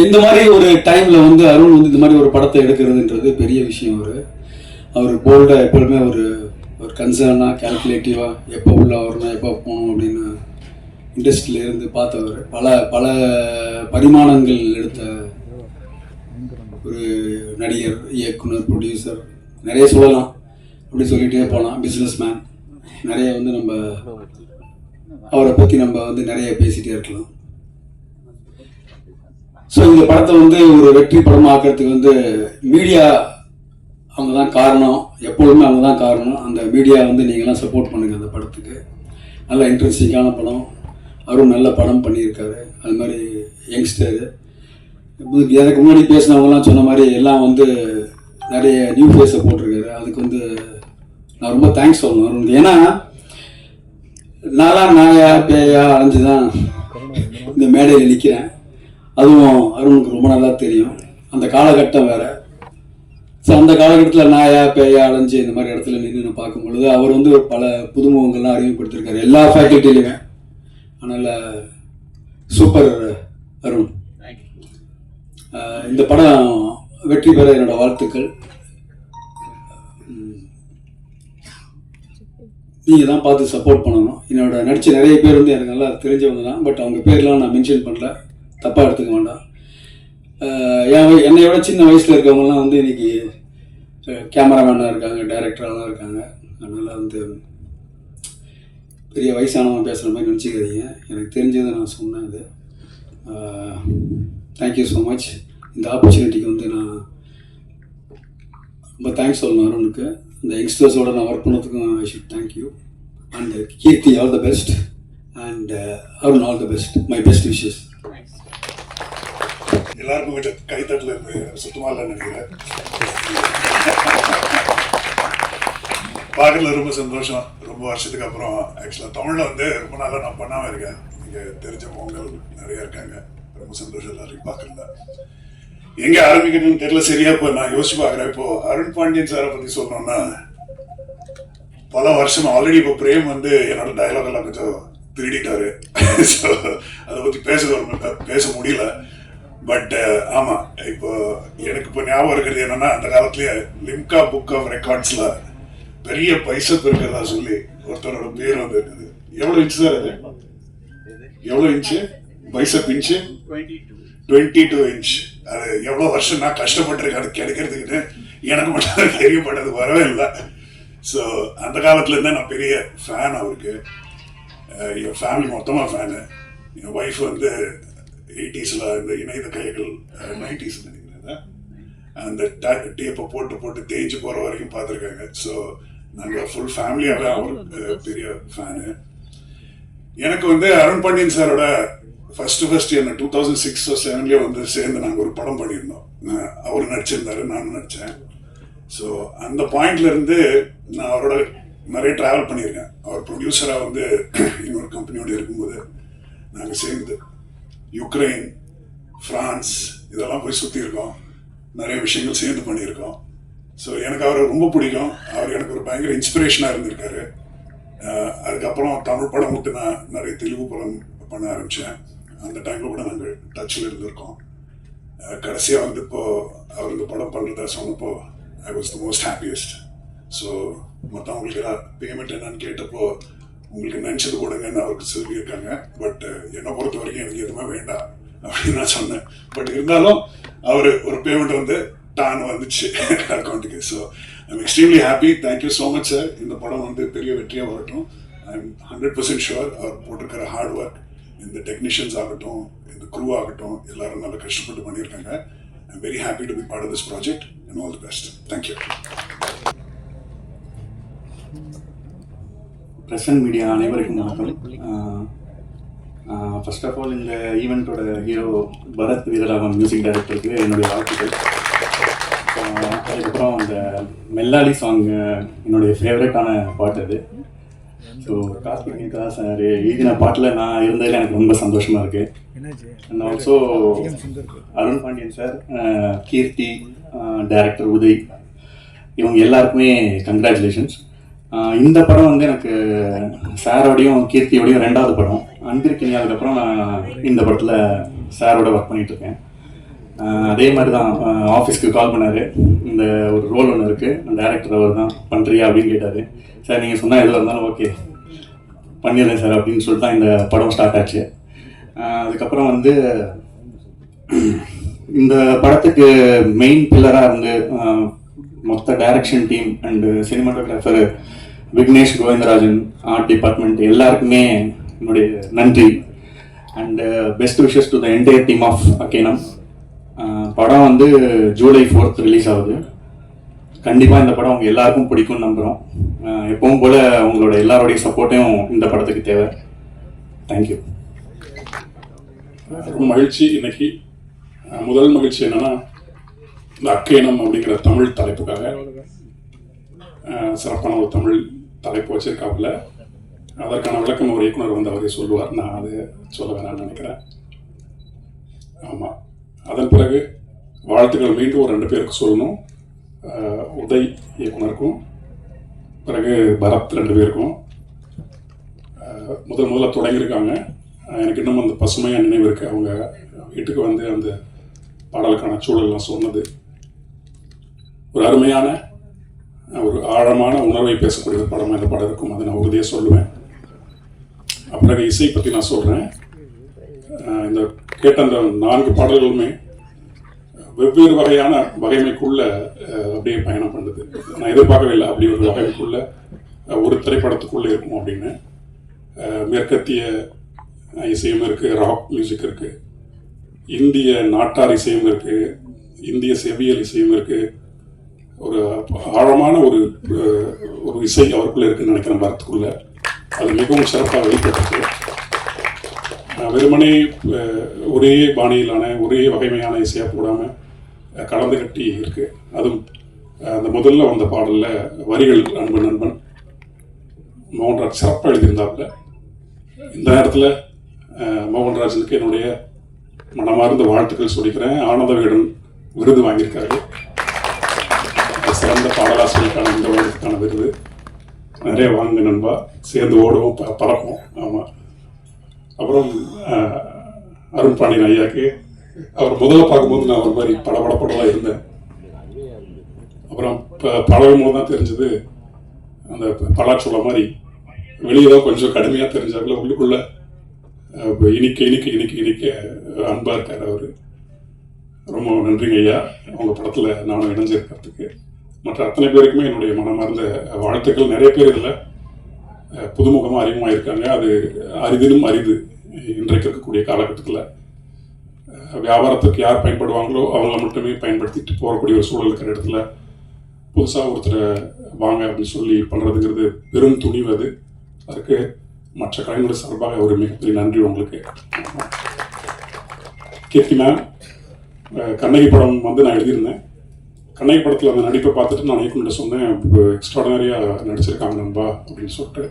இந்த மாதிரி ஒரு டைமில் வந்து அருண் வந்து இந்த மாதிரி ஒரு படத்தை எடுக்கிறதுன்றது பெரிய விஷயம். அவர் போல்டாக எப்பொழுதுமே ஒரு கன்சர்னாக கேல்குலேட்டிவாக எப்போ உள்ள வரணும் எப்போ போகணும் அப்படின்னு இண்டஸ்ட்ரியில் இருந்து பார்த்தவர். பல பரிமாணங்கள் எடுத்த ஒரு நடிகர், இயக்குனர், ப்ரொடியூசர், நிறைய சொல்லலாம். அப்படி சொல்லிகிட்டே போகலாம். பிஸ்னஸ் மேன், நிறைய வந்து நம்ம அவரை பற்றி நம்ம வந்து நிறைய பேசிகிட்டே இருக்கலாம். ஸோ இந்த படத்தை வந்து ஒரு வெற்றி படம் ஆக்கிறதுக்கு வந்து மீடியா அவங்க தான் காரணம். எப்பொழுதுமே அவங்க தான் காரணம். அந்த மீடியா வந்து நீங்களாம் சப்போர்ட் பண்ணுங்கள். அந்த படத்துக்கு நல்ல இன்ட்ரெஸ்டிங்கான படம். அவரும் நல்ல படம் பண்ணியிருக்காரு. அது மாதிரி யங்ஸ்டரு, எனக்கு முன்னாடி பேசினவங்கலாம் சொன்ன மாதிரி எல்லாம் வந்து நிறைய நியூ ஃபேஸை போட்டிருக்காரு. அதுக்கு வந்து நான் ரொம்ப தேங்க்ஸ் சொல்லணும் அருண். ஏன்னா நாயா பேயா அலைஞ்சு தான் இந்த மேடையில் நிற்கிறேன். அதுவும் அருணுக்கு ரொம்ப நல்லா தெரியும். அந்த காலகட்டம் வேறு. ஸோ அந்த காலகட்டத்தில் நாயா பேயா அலைஞ்சு இந்த மாதிரி இடத்துல நின்று பார்க்கும் பொழுது அவர் வந்து பல புதுமுகங்கள்லாம் அறிமுகப்படுத்தியிருக்காரு எல்லா ஃபேக்கல்ட்டிலையுமே. அதனால் சூப்பர் அருண். இந்த படம் வெற்றி பெற என்னோட வாழ்த்துக்கள். நீங்கள் தான் பார்த்து சப்போர்ட் பண்ணணும். என்னோட நடித்த நிறைய பேர் வந்து எனக்கு நல்லா தெரிஞ்சவங்க தான். பட் அவங்க பேர்லாம் நான் மென்ஷன் பண்ணல, தப்பாக எடுத்துக்க வேண்டாம். என்னை விட சின்ன வயசில் இருக்கவங்கலாம் வந்து இன்றைக்கி கேமராமேனாக இருக்காங்க, டைரக்டராலாம் இருக்காங்க. அதனால் வந்து பெரிய வயசானவங்க பேசுகிற மாதிரி நினச்சிக்காதீங்க. எனக்கு தெரிஞ்சதை நான் சொன்னேன். இது தேங்க்யூ ஸோ மச். இந்த ஆப்பர்ச்சுனிட்டிக்கு வந்து நான் ரொம்ப தேங்க்ஸ் சொல்லணும் அருணுக்கு. இந்த யங்ஸ்டர்ஸோட நான் ஒர்க் பண்ணதுக்கும் I should thank you. And Keerthi all the best. And Arun all the best. My best wishes. எல்லாருக்கும் வீட்டு கைத்தட்டில் இருந்து சுத்தமாக இல்லைன்னு நினைக்கிறேன். பார்க்கறதுல ரொம்ப சந்தோஷம். ரொம்ப வருஷத்துக்கு அப்புறம் ஆக்சுவலாக தமிழில் வந்து ரொம்ப நாளாக நான் பண்ணாமல் இருக்கேன். இங்கே தெரிஞ்ச பொங்கல் நிறையா இருக்காங்க. ரொம்ப சந்தோஷம் எல்லாரையும் பார்க்குறதா. எங்கே ஆரம்பிக்கணும்னு தெரியல சரியா. இப்போ நான் யோசிச்சு பார்க்குறேன். இப்போ அருண் பாண்டியன் சாரை பற்றி சொல்லணும்னா பல வருஷம் ஆல்ரெடி இப்போ பிரேம் வந்து என்னோட டயலாக் எல்லாம் கொஞ்சம் திருடிட்டாரு. ஸோ அதை பற்றி பேச முடியல. பட் ஆமாம், இப்போ எனக்கு இப்போ ஞாபகம் இருக்கிறது என்னன்னா, அந்த காலத்துலேயே லிம்கா புக் ஆஃப் ரெக்கார்ட்ஸில் பெரிய பைசப் இருக்கிறதா சொல்லி ஒருத்தரோட பேர் வந்து இருக்குது. எவ்வளோ இன்ச்சு சார் அது? எவ்வளோ இன்ச்சு பைசப் இன்ச்சு? 22 இன்ச். அது எவ்வளோ வருஷம் நான் கஷ்டப்பட்டிருக்கேன் அது கிடைக்கிறதுக்குன்னு. எனக்கு மட்டும் தெரியப்பட்டது வரவே இல்லை. ஸோ அந்த காலத்துலேருந்தே நான் பெரிய ஃபேன் அவருக்கு. என் ஃபேமிலி மொத்தமாக ஃபேனு. என் ஒய்ஃப் வந்து 80s இந்த இணையத கைகள் 90s நினைக்கிறேன் அந்த டேப்பை போட்டு தேய்ச்சி போகிற வரைக்கும் பார்த்துருக்காங்க. ஸோ நாங்கள் ஃபுல் ஃபேமிலியாகவே அவர் பெரிய ஃபேனு. எனக்கு வந்து அருண் பாண்டியன் சாரோட ஃபர்ஸ்ட் என்ன 2006 or 2007 வந்து சேர்ந்து நாங்கள் ஒரு படம் பண்ணியிருந்தோம். அவர் நடிச்சிருந்தாரு, நானும் நடித்தேன். ஸோ அந்த பாயிண்ட்லேருந்து நான் அவரோட நிறைய ட்ராவல் பண்ணியிருக்கேன். அவர் ப்ரொடியூசராக வந்து இன்னொரு கம்பெனியோடு இருக்கும்போது நாங்கள் சேர்ந்து யுக்ரைன், ஃப்ரான்ஸ் இதெல்லாம் போய் சுற்றியிருக்கோம். நிறைய விஷயங்கள் சேர்ந்து பண்ணியிருக்கோம். ஸோ எனக்கு அவரை ரொம்ப பிடிக்கும். அவர் எனக்கு ஒரு பயங்கர இன்ஸ்பிரேஷனாக இருந்திருக்காரு. அதுக்கப்புறம் தமிழ் படம் விட்டு நான் நிறைய தெலுங்கு படம் பண்ண ஆரம்பித்தேன். அந்த டைமில் கூட நாங்கள் டச்சில் இருந்திருக்கோம். கடைசியாக வந்து இப்போது அவர் இந்த படம் பண்ணுறதா சொன்னப்போ I was the most happiest. So மற்றவங்களுக்கு பேமெண்ட் என்னன்னு கேட்டப்போ உங்களுக்கு நினச்சது கொடுங்கன்னு அவருக்கு சொல்லியிருக்காங்க. பட் என்னை பொறுத்த வரைக்கும் எனக்கு எதுவுமே வேண்டாம் அப்படின்னு நான் சொன்னேன். பட் இருந்தாலும் அவர் ஒரு பேமெண்ட் வந்து டான் வந்துச்சு அக்கௌண்ட்டுக்கு. So I'm extremely happy. Thank you so much sir. இந்த படம் வந்து பெரிய வெற்றியாக வரட்டும். ஐம் 100% ஷுவர் அவர் போட்டிருக்கிற ஹார்ட் ஒர்க், இந்த டெக்னீஷியன்ஸ் ஆகட்டும், இந்த க்ரூ ஆகட்டும், எல்லாரும் நல்லா கஷ்டப்பட்டு பண்ணியிருக்காங்க. I'm very happy to be part of this project and all the best. Thank you. Present media அனைவருக்கும் வணக்கம். ஃபர்ஸ்ட் ஆஃப் ஆல் இந்த ஈவெண்ட்டோட ஹீரோ பரத் வீரராகவன் மியூசிக் டைரக்டருக்கு என்னுடைய வாழ்த்துக்கள். அதுக்கப்புறம் அந்த மெல்லாடி சாங் என்னுடைய ஃபேவரட்டான பாட்டு அது. ஸோ கார்த்திகா சார் எழுதின பாட்டில் நான் இருந்ததில் எனக்கு ரொம்ப சந்தோஷமாக இருக்குது. And also Arun Pandian sir, Keerthi, director Uday, இவங்க எல்லாருக்குமே கங்க்ராச்சுலேஷன்ஸ். இந்த படம் வந்து எனக்கு சாரோடையும் கீர்த்தியோடையும் 2வது படம். அன்பிற்கினி அதுக்கப்புறம் நான் இந்த படத்தில் சாரோட ஒர்க் பண்ணிகிட்ருக்கேன். அதே மாதிரி தான் ஆஃபீஸ்க்கு கால் பண்ணார், இந்த ஒரு ரோல் ஒன்று இருக்குது, டேரக்டர் அவர் தான் பண்ணுறியா அப்படின்னு கேட்டார். சார் நீங்கள் சொன்னால் எதுவாக இருந்தாலும் ஓகே பண்ணிடுறேன் சார் அப்படின்னு சொல்லிட்டு தான் இந்த படம் ஸ்டார்ட் ஆச்சு. அதுக்கப்புறம் வந்து இந்த படத்துக்கு மெயின் பில்லராக இருந்து மொத்த direction team and cinematographer Vignesh Govindarajan, art department எல்லாருக்குமே என்னுடைய நன்றி. And best wishes to the entire team of Akkenam. படம் வந்து ஜூலை 4th ரிலீஸ் ஆகுது. கண்டிப்பாக இந்த படம் உங்கள் எல்லாருக்கும் பிடிக்கும்னு நம்புகிறோம். எப்பவும் போல் உங்களோட எல்லாருடைய சப்போர்ட்டையும் இந்த படத்துக்கு தேவை. தேங்க்யூ. ரொம்ப மகிழ்ச்சி. இன்னைக்கு முதல் மகிழ்ச்சி என்னன்னா, இந்த அக்கேனம் அப்படிங்கிற தமிழ் தலைப்புக்காக சிறப்பான ஒரு தமிழ் தலைப்பு வச்சிருக்காப்புல. அதற்கான விளக்கம் ஒரு இயக்குனர் வந்து அவரே சொல்லுவார், நான் அதை சொல்ல வேணாம்னு நினைக்கிறேன். ஆமாம், அதன் பிறகு வாழ்த்துக்கள் மீண்டும் ஒரு 2 பேருக்கு சொல்லணும். உதய் இயக்குனருக்கும், பிறகு பரத் 2 பேருக்கும். முதல்ல தொடங்கியிருக்காங்க. எனக்கு இன்னும் அந்த பசுமையாக நினைவு இருக்குது. அவங்க வீட்டுக்கு வந்து அந்த பாடலுக்கான சூழல்லாம் சொன்னது ஒரு அருமையான ஒரு ஆழமான உணர்வை பேசக்கூடிய ஒரு படமாக இந்த படம் இருக்கும். அதை நான் உறுதியாக சொல்லுவேன். பிறகு இசை பற்றி நான் சொல்கிறேன். இந்த கேட்ட அந்த 4 பாடல்களுமே வெவ்வேறு வகையான வகைமைக்குள்ள அப்படியே பயணம் பண்ணுது. நான் எதிர்பார்க்கவே இல்லை அப்படி ஒரு வகைமைக்குள்ள ஒரு திரைப்படத்துக்குள்ளே இருக்கும் அப்படின்னு. மேற்கத்திய இசையும் இருக்குது, ராக் மியூசிக் இருக்குது, இந்திய நாட்டார் இசையும் இருக்குது, இந்திய செவியல் இசையும் இருக்குது. ஒரு ஆழமான ஒரு இசை அவருக்குள்ளே இருக்குன்னு நினைக்கிறேன் பரத்துக்குள்ள. அது மிகவும் சிறப்பாக வெளிப்பட்டிருக்கு. வெறுமனே ஒரே பாணியிலான ஒரே வகைமையான இசையாக போடாமல் கலந்து கட்டி இருக்கு. அதுவும் அந்த முதல்ல வந்த பாடலில் வரிகள் அன்பன் நண்பன் மோகன்ராஜ் சிறப்பாக எழுதியிருந்தாப்புல. இந்த நேரத்தில் மோகன்ராஜனுக்கு என்னுடைய மனமார்ந்த வாழ்த்துக்கள் சொல்லிக்கிறேன். ஆனந்த விகடன் விருது வாங்கியிருக்காரு, சிறந்த பாடலாசிரியருக்கான இந்த வருடத்துக்கான விருது. நிறைய வாங்க நண்பா, சேர்ந்து ஓடுவோம் பறப்போம். ஆமாம். அப்புறம் அருண் பாண்டியன் ஐயாக்கு அவர் முதல்ல பார்க்கும்போது நான் ஒரு மாதிரி படபடப்படலாம் இருந்தேன். அப்புறம் பழகும் போது தான் தெரிஞ்சது அந்த பலாச்சோளம் மாதிரி வெளியே தான் கொஞ்சம் கடுமையாக தெரிஞ்சாப்புல, உள்ளுக்குள்ள இனிக்க இனிக்க இனிக்க இனிக்க அன்பாக இருக்கார் அவர். ரொம்ப நன்றிங்க ஐயா, உங்கள் படத்தில் நானும் இணைஞ்சிருக்கிறதுக்கு. மற்ற அத்தனை பேருக்குமே என்னுடைய மனமார்ந்த வாழ்த்துக்கள். நிறைய பேர் இதில் புதுமுகமாக அறிமுகமாக இருக்காங்க. அது அரிதினும் அரிது இன்றைக்கு இருக்கக்கூடிய காலகட்டத்தில். வியாபாரத்துக்கு யார் பயன்படுவாங்களோ அவங்கள மட்டுமே பயன்படுத்திட்டு போகக்கூடிய ஒரு சூழல் இருக்கிற இடத்துல புதுசாக ஒருத்தரை வாங்க அப்படின்னு சொல்லி பண்ணுறதுங்கிறது பெரும் துணிவு. அதுக்கு மற்ற கலைஞர்கள் சார்பாக ஒரு மிகப்பெரிய நன்றி உங்களுக்கு. கீர்த்தி மேம், கண்ணகி படம் வந்து நான் எழுதியிருந்தேன். கண்ணகி படத்தில் அந்த நடிப்பை பார்த்துட்டு நான் இயக்குனர்கிட்ட சொன்னேன், எக்ஸ்ட்ராடனரியாக நடிச்சிருக்காங்க நண்பா அப்படின்னு சொல்லிட்டு.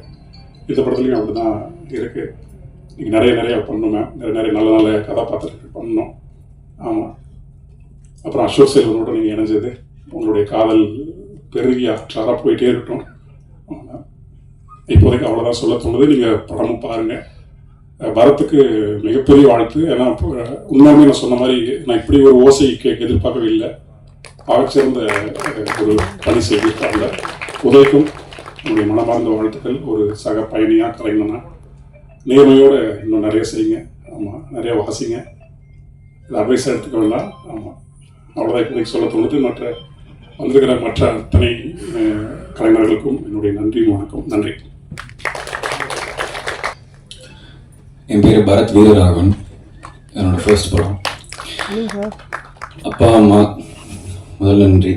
இந்த படத்துலையும் அப்படி தான் இருக்குது. நீங்கள் நிறைய பண்ணணும் மேம், நிறைய நல்ல நல்ல கதாபாத்திரங்கள் பண்ணணும். ஆமாம். அப்புறம் அசோக் செல்வனோட நீங்கள் இணைஞ்சது, உங்களுடைய காதல் பெருகி ஆற்றாராக போயிட்டே இருக்கட்டும். ஆமாம். இப்போதைக்கு அவ்வளோதான் சொல்ல தோணுது. நீங்கள் படமும் பாருங்கள். பரத்துக்கு மிகப்பெரிய வாழ்த்து. ஏன்னா உண்மையுமே நான் சொன்ன மாதிரி நான் இப்படி ஒரு ஓசை எதிர்பார்க்கவே இல்லை. ஆகச்சிறந்த ஒரு பணி செய்திருக்காங்க. உதயக்கும் என்னுடைய மனமார்ந்த வாழ்த்துக்கள். ஒரு சக பயணியாக கலைஞனா நேர்மையோடு இன்னும் நிறைய செய்யுங்க. ஆமாம், நிறைய வாசிங்க. இது அட்வைஸாக எடுத்துக்க வேண்டாம். ஆமாம், அவ்வளோதான் இப்போதைக்கு சொல்ல தோணுது. மற்ற வந்திருக்கிற மற்ற அத்தனை கலைஞர்களுக்கும் என்னுடைய நன்றி, வணக்கம். நன்றி. என் பேர் பரத் வீரராகவன். என்னோடய ஃபர்ஸ்ட் படம். அப்பா அம்மா முதல்ல நன்றி.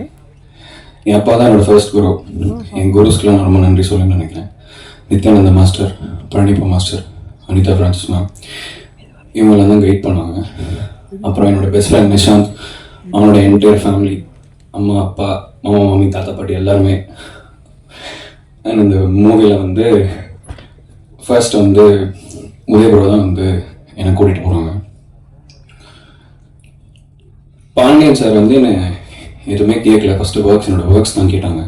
என் அப்பா தான் என்னோடய ஃபர்ஸ்ட் குரு. என் குருஸ்க்கெலாம் நான் ரொம்ப நன்றி சொல்லணும்னு நினைக்கிறேன். Nithyananda master, Palanippa master, Anitha Francis ma'am, இவங்களாம் தான் கைட் பண்ணாங்க. அப்புறம் என்னோடய பெஸ்ட் ஃப்ரெண்ட் நிஷாந்த், அவனோட என்டையர் ஃபேமிலி, அம்மா அப்பா மாமா மாமி தாத்தா பாட்டி எல்லாருமே. அண்ட் இந்த மூவியில் வந்து ஃபர்ஸ்ட் வந்து உதயபுரா தான் வந்து என்னை கூட்டிகிட்டு போகிறாங்க. பாண்டியன் சார் வந்து என்னை எதுவுமே கேட்கல. ஃபஸ்ட்டு என்னோடய ஒர்க்ஸ் தான் கேட்டாங்க.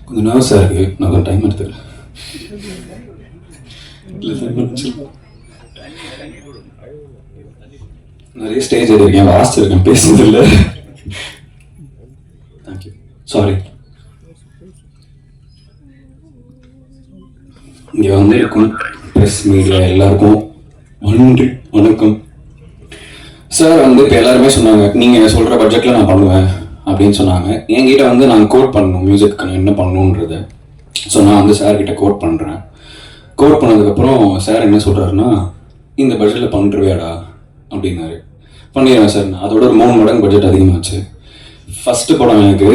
கொஞ்சம் நர்வஸாக இருக்குது, நான் கொஞ்சம் டைம் எடுத்துக்கிறேன். இல்லை சார், நிறைய ஸ்டேஜ் எழுதிருக்கேன், வாசிச்சிருக்கேன், பேசுனதில்லை. Thank you, sorry. இங்கே வந்திருக்கும் ப்ரெஸ் மீடியா எல்லாருக்கும் நன்றி, வணக்கம். சார் வந்து இப்போ எல்லாருமே சொன்னாங்க, நீங்கள் சொல்கிற பட்ஜெட்டில் நான் பண்ணுவேன் அப்படின்னு சொன்னாங்க. என்கிட்ட வந்து நான் கோட் பண்ணணும், மியூசிக்கு நான் என்ன பண்ணணுன்றத. ஸோ நான் வந்து சார்கிட்ட கோட் பண்ணுறேன். கோட் பண்ணதுக்கப்புறம் சார் என்ன சொல்கிறாருன்னா, இந்த பட்ஜெட்டில் பண்ணுறவையாடா அப்படின்னாரு. பண்ணிடுவேன் சார். நான் அதோட ஒரு 3 மடங்கு பட்ஜெட் அதிகமாச்சு. ஃபஸ்ட்டு படம் எனக்கு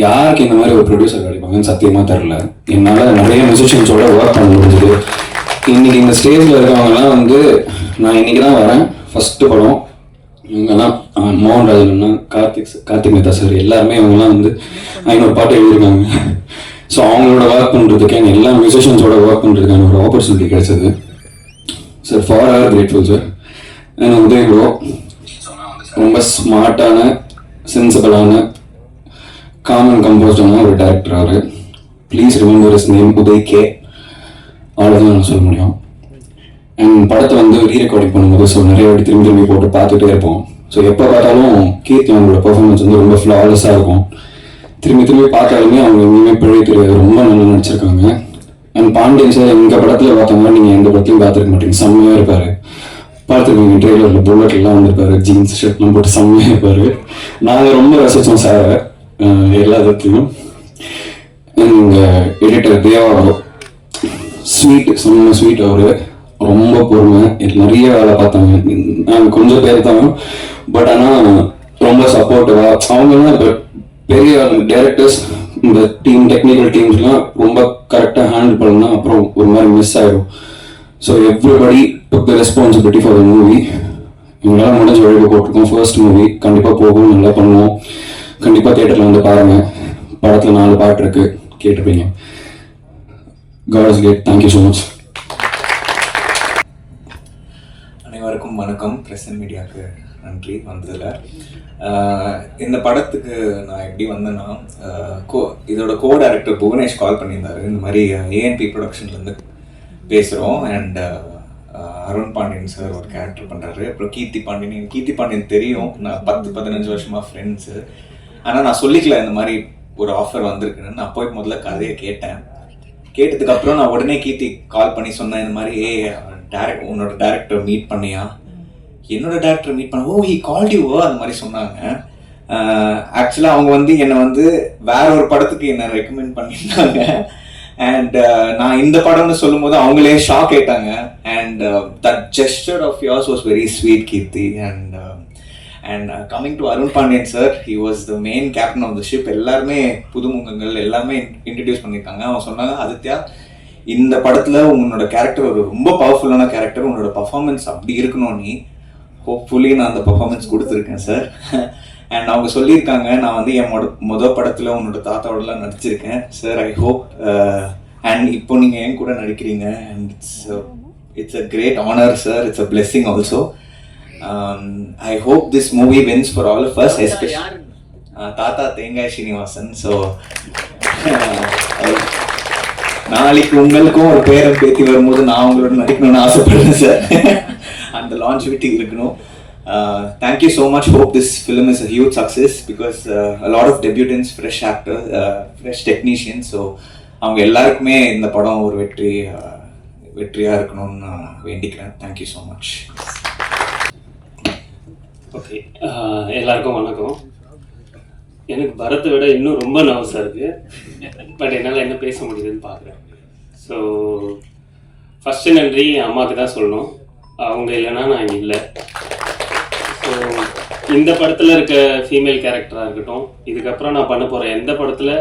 யாருக்கு இந்த மாதிரி ஒரு ப்ரொடியூசர் கிடைப்பாங்கன்னு சத்தியமாக தெரில. என்னால் நிறைய மியூசிஷியன்ஸோட ஒர்க் பண்ண முடிஞ்சுது. இன்றைக்கி இந்த ஸ்டேஜில் இருக்கவங்கலாம் வந்து நான் இன்றைக்கி தான் வரேன், ஃபஸ்ட்டு படம். இவங்கெல்லாம் மோகன்ராஜன்னா, கார்த்திக் மேத்தா சார், எல்லாருமே இவங்கெல்லாம் வந்து 500 பாட்டு எழுதியிருக்காங்க. ஸோ அவங்களோட ஒர்க் பண்ணுறதுக்கு எல்லா மியூசிஷியன்ஸோட ஒர்க் பண்ணுறதுக்கான ஒரு ஆப்பர்ச்சுனிட்டி கிடைச்சது. Sir forever grateful sir. ஏன்னா உதய் ப்ரோ ரொம்ப ஸ்மார்ட்டான, சென்சிபிளான, காமன் கம்போஸ்டான ஒரு டேரக்டர். அவர் please remember is name Uday K. அவ்வளோதான் நான் சொல்ல முடியும். அண்ட் படத்தை வந்து ரீரெக்கார்டிங் பண்ணும்போது ஸோ நிறைய வாட்டி திரும்பி போட்டு பார்த்துட்டே இருப்போம். ஸோ எப்போ பார்த்தாலும் கீர்த்தி அவங்களோட பெர்ஃபார்மன்ஸ் வந்து ரொம்ப ஃப்ளாலெஸ்ஸாக இருக்கும். திரும்பி பார்த்தாலுமே அவங்க எங்கேயுமே பிழை தெரியாது, ரொம்ப நல்லா நடிச்சிருக்காங்க. அண்ட் பாண்டியன் சார் எங்கள் படத்தில் பார்த்தோம்னா நீங்கள் எந்த படத்தையும் பார்த்துருக்க மாட்டீங்க, செம்மையாக இருப்பார். பார்த்துருக்கீங்க, ட்ரெய்லரில் புல்லட்லாம் வந்திருப்பாரு, ஜீன்ஸ் ஷர்ட்லாம் போட்டு செம்மையாக இருப்பார். நாங்கள் ரொம்ப ரசித்தோம் சாரை எல்லா இடத்துலையும். எங்கள் எடிட்டர் தேவா ஸ்வீட், செம்ம ஸ்வீட். அவர் ரொம்ப பொறுமை, நிறைய வேலை பார்த்தாங்க. நாங்கள் கொஞ்சம் பேர் தான், பட் ஆனால் ரொம்ப சப்போர்ட்டிவாக. அவங்கெல்லாம் இப்போ பெரிய டைரக்டர்ஸ், இந்த டீம், டெக்னிக்கல் டீம்ஸ்லாம் ரொம்ப கரெக்டாக ஹேண்டில் பண்ணால் அப்புறம் ஒரு மாதிரி மிஸ் ஆகிடும். So everybody took the responsibility for the movie. இவங்களாம் முடிஞ்ச வழியில் போட்டிருக்கோம். ஃபர்ஸ்ட் மூவி கண்டிப்பாக போகும், நல்லா பண்ணுவோம். கண்டிப்பாக தியேட்டரில் வந்து பாருங்கள். படத்தில் 4 பாட்டு இருக்குது, கேட்டுப்பீங்க. God is great. Thank you so much. அனைவருக்கும் வணக்கம். பிரஸ் அண்ட் மீடியாவுக்கு நன்றி வந்ததில். இந்த படத்துக்கு நான் எப்படி வந்தேன்னா, இதோட கோ டைரக்டர் புவனேஷ் கால் பண்ணியிருந்தாரு. இந்த மாதிரி ஏஎன்பி ப்ரொடக்ஷன்லேருந்து பேசுகிறோம். அண்ட் அருண் பாண்டியன் சார் ஒரு கேரக்டர் பண்ணுறாரு. அப்புறம் கீர்த்தி பாண்டியன் தெரியும், நான் 10-15 வருஷமாக ஃப்ரெண்ட்ஸு. ஆனால் நான் சொல்லிக்கல இந்த மாதிரி ஒரு ஆஃபர் வந்திருக்குன்னு. நான் போய் முதல்ல கதையை கேட்டதுக்கப்புறம் நான் உடனே கீர்த்தி கால் பண்ணி சொன்னேன், இந்த மாதிரி உன்னோட டேரக்டர் மீட் பண்ணியா? என்னோட டேரக்டர் மீட் பண்ண, ஓ ஹி கால்ட் யூ, அந்த மாதிரி சொன்னாங்க. ஆக்சுவலாக அவங்க வந்து என்னை வந்து வேற ஒரு படத்துக்கு என்னை ரெக்கமெண்ட் பண்ணியிருந்தாங்க. அண்ட் நான் இந்த படம்னு சொல்லும் போது அவங்களே ஷாக் ஆயிட்டாங்க. And that gesture of yours was very sweet Keerthi. And coming to Arun Pandian sir, he was the main captain of the ship. எல்லாருமே புதுமுகங்கள் எல்லாமே இன்ட்ரடியூஸ் பண்ணியிருக்காங்க. அவன் சொன்னாங்க, ஆதித்யா இந்த படத்தில் உன்னோட கேரக்டர் ஒரு ரொம்ப பவர்ஃபுல்லான கேரக்டர், உன்னோட பர்ஃபார்மன்ஸ் அப்படி இருக்கணும், நீ ஹோப்ஃபுல்லி நான் அந்த பர்ஃபார்மன்ஸ் கொடுத்துருக்கேன் சார். அண்ட் அவங்க சொல்லியிருக்காங்க, நான் வந்து என் மொதல் படத்தில் உன்னோட தாத்தாவோடலாம் நடிச்சிருக்கேன் சார். ஐ ஹோப் அண்ட் இப்போ நீங்கள் என் கூட நடிக்கிறீங்க. And it's a great honour sir, it's a blessing also. I hope this movie wins for all of us, especially தாத்தா தேங்காய் ஸ்ரீனிவாசன். ஸோ நாளைக்கு உங்களுக்கும் ஒரு பேரன் பேத்தி வரும்போது நான் உங்களோட நடிக்கணும்னு ஆசைப்படுறேன் சார். அந்த லான்ச்சிவிட்டி இருக்கணும். Thank you so much. Hope this film is a huge success because a lot of debutants, fresh actors, fresh technicians. So அவங்க எல்லாருக்குமே இந்த படம் ஒரு வெற்றியாக இருக்கணும்னு நான் வேண்டிக்கிறேன். Thank you so much. Okay, எல்லாருக்கும் வணக்கம். எனக்கு பரத்தை விட இன்னும் ரொம்ப நர்வஸாக இருக்குது. பட் என்னால் என்ன பேச முடியுதுன்னு பார்க்குறேன். ஸோ ஃபஸ்ட்டு நன்றி என் அம்மாவுக்கு தான் சொல்லணும். அவங்க இல்லைன்னா நான் இங்கே இல்லை. ஸோ இந்த படத்தில் இருக்க ஃபீமேல் கேரக்டராக இருக்கட்டும், இதுக்கப்புறம் நான் பண்ண போகிற எந்த படத்தில்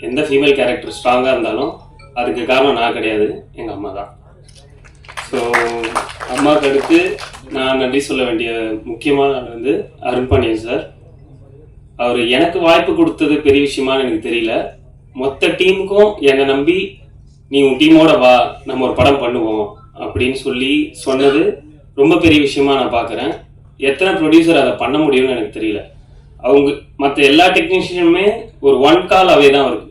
எந்த ஃபீமேல் கேரக்டர் ஸ்ட்ராங்காக இருந்தாலும் அதுக்கு காரணம் நான் கிடையாது, எங்கள் அம்மா தான். ஸோ அம்மாவுக்கு அடுத்து நான் நன்றி சொல்ல வேண்டிய முக்கியமான ஆள் வந்து அருண் பாண்டியன் சார். அவர் எனக்கு வாய்ப்பு கொடுத்தது பெரிய விஷயமானு எனக்கு தெரியல. மொத்த டீமுக்கும் என்னை நம்பி நீ உன் டீமோட வா, நம்ம ஒரு படம் பண்ணுவோம் அப்படின்னு சொல்லி சொன்னது ரொம்ப பெரிய விஷயமா நான் பார்க்குறேன். எத்தனை ப்ரொடியூசர் அதை பண்ண முடியும்னு எனக்கு தெரியல. அவங்க மற்ற எல்லா டெக்னீஷியனுமே ஒரு 1 கால் அவே தான் இருக்கு.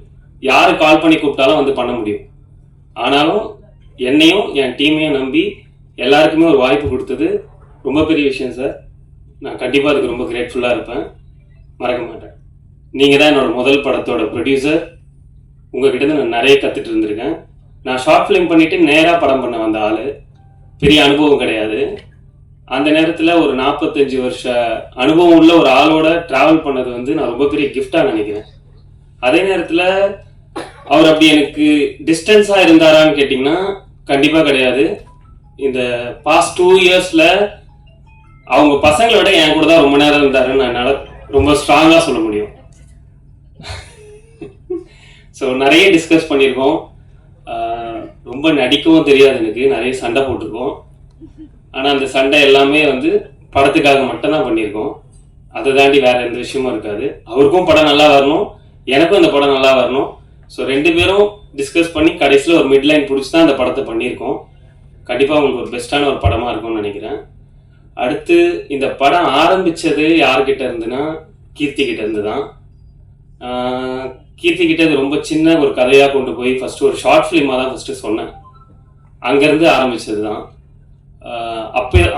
யார் கால் பண்ணி கூப்பிட்டாலும் வந்து பண்ண முடியும். ஆனாலும் என்னையும் என் டீமையும் நம்பி எல்லாருக்குமே ஒரு வாய்ப்பு கொடுத்தது ரொம்ப பெரிய விஷயம் சார். நான் கண்டிப்பாக அதுக்கு ரொம்ப கிரேட்ஃபுல்லாக இருப்பேன், மறக்க மாட்டேன். நீங்கள் தான் என்னோடய முதல் படத்தோட ப்ரொடியூசர். உங்ககிட்ட நான் நிறைய கற்றுட்டு இருந்திருக்கேன். நான் ஷார்ட் ஃபிலிம் பண்ணிவிட்டு நேராக படம் பண்ண வந்த ஆள், பெரிய அனுபவம் கிடையாது. அந்த நேரத்தில் ஒரு 45 வருஷ அனுபவம் உள்ள ஒரு ஆளோட ட்ராவல் பண்ணது வந்து நான் ரொம்ப பெரிய கிஃப்டாக நினைக்கிறேன். அதே நேரத்தில் அவர் அப்படி எனக்கு டிஸ்டன்ஸாக இருந்தாரான்னு கேட்டிங்கன்னா கண்டிப்பாக கிடையாது. இந்த பாஸ்ட் 2 இயர்ஸில் அவங்க பசங்களை விட என் கூட தான் ரொம்ப நேரம் இருந்தாருன்னு என்னால் ரொம்ப ஸ்ட்ராங்காக சொல்ல முடியும். ஸோ நிறைய டிஸ்கஸ் பண்ணியிருக்கோம். ரொம்ப நடிக்கவும் தெரியாது எனக்கு, நிறைய சண்டை போட்டிருக்கோம். ஆனால் அந்த சண்டை எல்லாமே வந்து படத்துக்காக மட்டும்தான் பண்ணியிருக்கோம். அதை தாண்டி வேற எந்த விஷயமும் இருக்காது. அவருக்கும் படம் நல்லா வரணும், எனக்கும் இந்த படம் நல்லா வரணும். ஸோ 2 பேரும் டிஸ்கஸ் பண்ணி கடைசியில் ஒரு மிட்லைன் பிடிச்சி தான் அந்த படத்தை பண்ணியிருக்கோம். கண்டிப்பாக உங்களுக்கு ஒரு பெஸ்ட்டான ஒரு படமாக இருக்கும்னு நினைக்கிறேன். அடுத்து இந்த படம் ஆரம்பித்தது யார்கிட்ட இருந்துன்னா கீர்த்தி கிட்ட இருந்து தான். கீர்த்தி கிட்ட இது ரொம்ப சின்ன ஒரு கதையாக கொண்டு போய் ஃபஸ்ட்டு ஒரு ஷார்ட் ஃபிலிமாக தான் ஃபஸ்ட்டு சொன்னேன். அங்கேருந்து ஆரம்பித்தது தான்.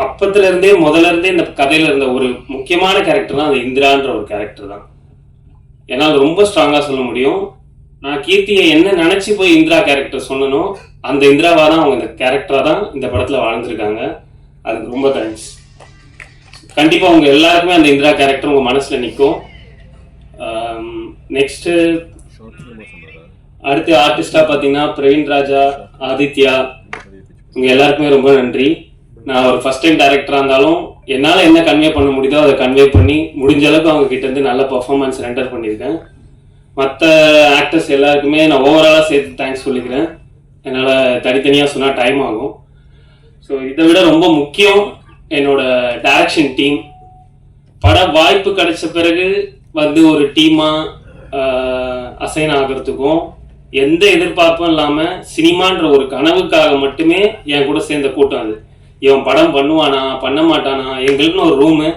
அப்பத்துலேருந்தே முதல்ல இருந்தே இந்த கதையில் இருந்த ஒரு முக்கியமான கேரக்டர் தான் அந்த இந்திரான்ற ஒரு கேரக்டர் தான். என்னால் ரொம்ப ஸ்ட்ராங்காக சொல்ல முடியும். நான் கீர்த்தியை என்ன நினச்சி போய் இந்திரா கேரக்டர் சொன்னனோ அந்த இந்திராவாக தான் அவங்க இந்த கேரக்டராக தான் இந்த படத்தில் வாழ்ந்துருக்காங்க. அதுக்கு ரொம்ப தேங்க்ஸ். கண்டிப்பாக உங்கள் எல்லாருக்குமே அந்த இந்திரா கேரக்டர் உங்கள் மனசில் நிற்கும். நெக்ஸ்ட்டு அடுத்து ஆர்டிஸ்டாக பார்த்தீங்கன்னா பிரவீன் ராஜா, ஆதித்யா, உங்கள் எல்லாருக்குமே ரொம்ப நன்றி. நான் ஒரு ஃபஸ்ட் டைம் டைரக்டராக இருந்தாலும் என்னால் என்ன கன்வே பண்ண முடியுதோ அதை கன்வே பண்ணி முடிஞ்ச அளவுக்கு அவங்க கிட்டேருந்து நல்ல பர்ஃபார்மன்ஸ் ரெண்டர் பண்ணியிருக்கேன். மற்ற ஆக்டர்ஸ் எல்லாருக்குமே நான் ஓவராலாக சேர்த்து தேங்க்ஸ் சொல்லிக்கிறேன். என்னால் தனித்தனியாக சொன்னால் டைம் ஆகும். ஸோ இதை விட ரொம்ப முக்கியம் என்னோட டைரக்ஷன் டீம். பட வாய்ப்பு கிடைச்ச பிறகு வந்து ஒரு டீமாக அசைன் ஆகிறதுக்கும் எந்த எதிர்பார்ப்பும் இல்லாமல் சினிமான்ற ஒரு கனவுக்காக மட்டுமே என் கூட சேர்ந்த கூட்டம் அது. இவன் படம் பண்ணுவானா பண்ண மாட்டானா, எங்களுக்குன்னு ஒரு ரூமு,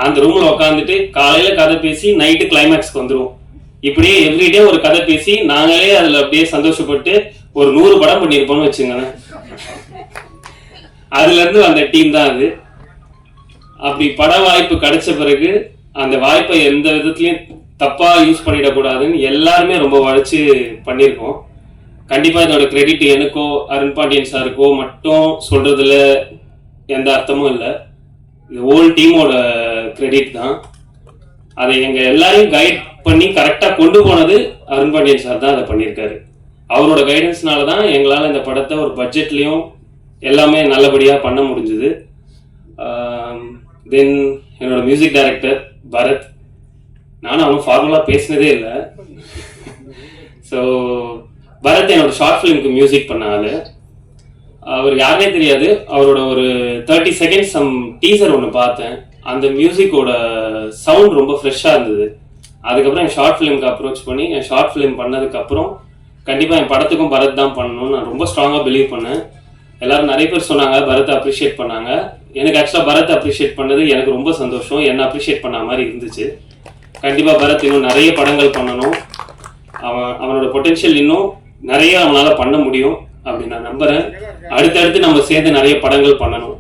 அந்த ரூமில் உட்காந்துட்டு காலையில் கதை பேசி நைட்டு கிளைமேக்ஸ்க்கு வந்துடுவோம். இப்படியே எவ்ரிடே ஒரு கதை பேசி நாங்களே அதில் அப்படியே சந்தோஷப்பட்டு ஒரு 100 படம் பண்ணியிருப்போம்னு வச்சுங்களேன். அதுலேருந்து அந்த டீம் தான் அது. அப்படி பட வாய்ப்பு கிடைச்ச பிறகு அந்த வாய்ப்பை எந்த விதத்துலையும் தப்பாக யூஸ் பண்ணிடக்கூடாதுன்னு எல்லாருமே ரொம்ப உழைச்சி பண்ணியிருக்கோம். கண்டிப்பாக இதோட கிரெடிட் எனக்கோ அருண் பாண்டியன் சாருக்கோ மட்டும் சொல்கிறதுல எந்த அர்த்தமும் இல்லை. இது ஹோல் டீமோட கிரெடிட் தான். அதை எங்கள் எல்லாரையும் கைட் பண்ணி கரெக்டாக கொண்டு போனது அருண் பாண்டியன் சார் தான் அதை பண்ணியிருக்காரு. அவரோட கைடன்ஸ்னால தான் எங்களால் இந்த படத்தை ஒரு பட்ஜெட்லேயும் எல்லாமே நல்லபடியாக பண்ண முடிஞ்சுது. தென் என்னோட மியூசிக் டைரக்டர் பரத், நானும் அவனும் ஃபார்மலாக பேசினதே இல்லை. ஸோ பரத் என்னோட ஷார்ட் ஃபிலிமுக்கு மியூசிக் பண்ண ஆள். அவர் யாருனே தெரியாது. அவரோட ஒரு 30 செகண்ட்ஸ் டீசர் ஒன்று பார்த்தேன். அந்த மியூசிக்கோட சவுண்ட் ரொம்ப ஃப்ரெஷ்ஷாக இருந்தது. அதுக்கப்புறம் என் ஷார்ட் ஃபிலிமுக்கு அப்ரோச் பண்ணி என் ஷார்ட் ஃபிலிம் பண்ணதுக்கப்புறம் கண்டிப்பாக என் படத்துக்கும் பரத் தான் பண்ணணும்னு நான் ரொம்ப ஸ்ட்ராங்காக பிலீவ் பண்ணேன். எல்லாரும் நிறைய பேர் சொன்னாங்க, பரத்தை அப்ரிஷியேட் பண்ணாங்க. எனக்கு ஆக்சுவலாக பரத்தை அப்ரிஷியேட் பண்ணது எனக்கு ரொம்ப சந்தோஷம். என்னை அப்ரிஷியேட் பண்ண மாதிரி இருந்துச்சு. கண்டிப்பாக பரத் இன்னும் நிறைய படங்கள் பண்ணணும். அவனோட பொட்டென்ஷியல் இன்னும் நிறைய அவனால் பண்ண முடியும் அப்படின்னு நான் நம்புகிறேன். அடுத்தடுத்து நம்ம சேர்ந்து நிறைய படங்கள் பண்ணணும்,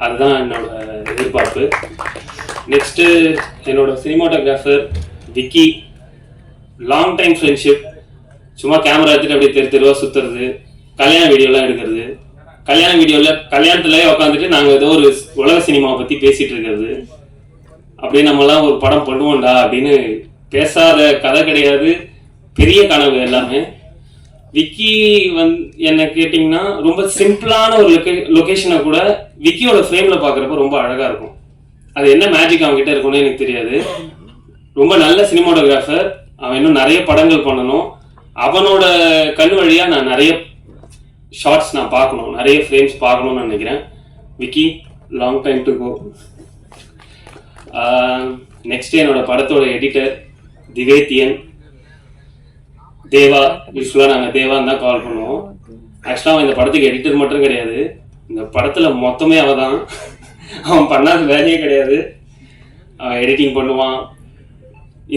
அதுதான் என்னோட எதிர்பார்ப்பு. நெக்ஸ்ட்டு என்னோட cinematographer Vicky. Long time friendship. சும்மா கேமரா எடுத்துகிட்டு அப்படியே தெருவாக சுற்றுறது, கல்யாண வீடியோலாம் எடுக்கிறது, கல்யாண வீடியோவில் கல்யாணத்துலேயே உட்காந்துட்டு நாங்கள் ஏதோ ஒரு உலக சினிமாவை பற்றி பேசிகிட்டு இருக்கிறது. அப்படியே நம்மலாம் ஒரு படம் பண்ணுவோம்டா அப்படின்னு பேசாத கதை கிடையாது, பெரிய கனவு எல்லாமே. விக்கி என்ன கேட்டிங்கன்னா ரொம்ப சிம்பிளான ஒரு லொக்கேஷனை கூட விக்கியோட ஃப்ரேமில் பார்க்குறப்ப ரொம்ப அழகாக இருக்கும். அது என்ன மேஜிக் அவங்ககிட்ட இருக்கும்னு எனக்கு தெரியாது. ரொம்ப நல்ல சினிமாட்டோகிராஃபர். அவன் இன்னும் நிறைய படங்கள் பண்ணணும். அவனோட கண் வழியாக நான் நிறைய ஷார்ட்ஸ் நான் பார்க்கணும், நிறைய ஃப்ரேம்ஸ் பார்க்கணும்னு நினைக்கிறேன். Vicky, long time to go. Next என்னோட படத்தோட எடிட்டர் திவேத்தியன், தேவா. யூஸ்வலாக நாங்கள் தேவான்னு தான் கால் பண்ணுவோம். ஆக்சுவலாக அவன் இந்த படத்துக்கு எடிட்டர் மட்டும் கிடையாது, இந்த படத்தில் மொத்தமே அவன் தான். அவன் பண்ணாத வேலையே கிடையாது. அவன் எடிட்டிங் பண்ணுவான்,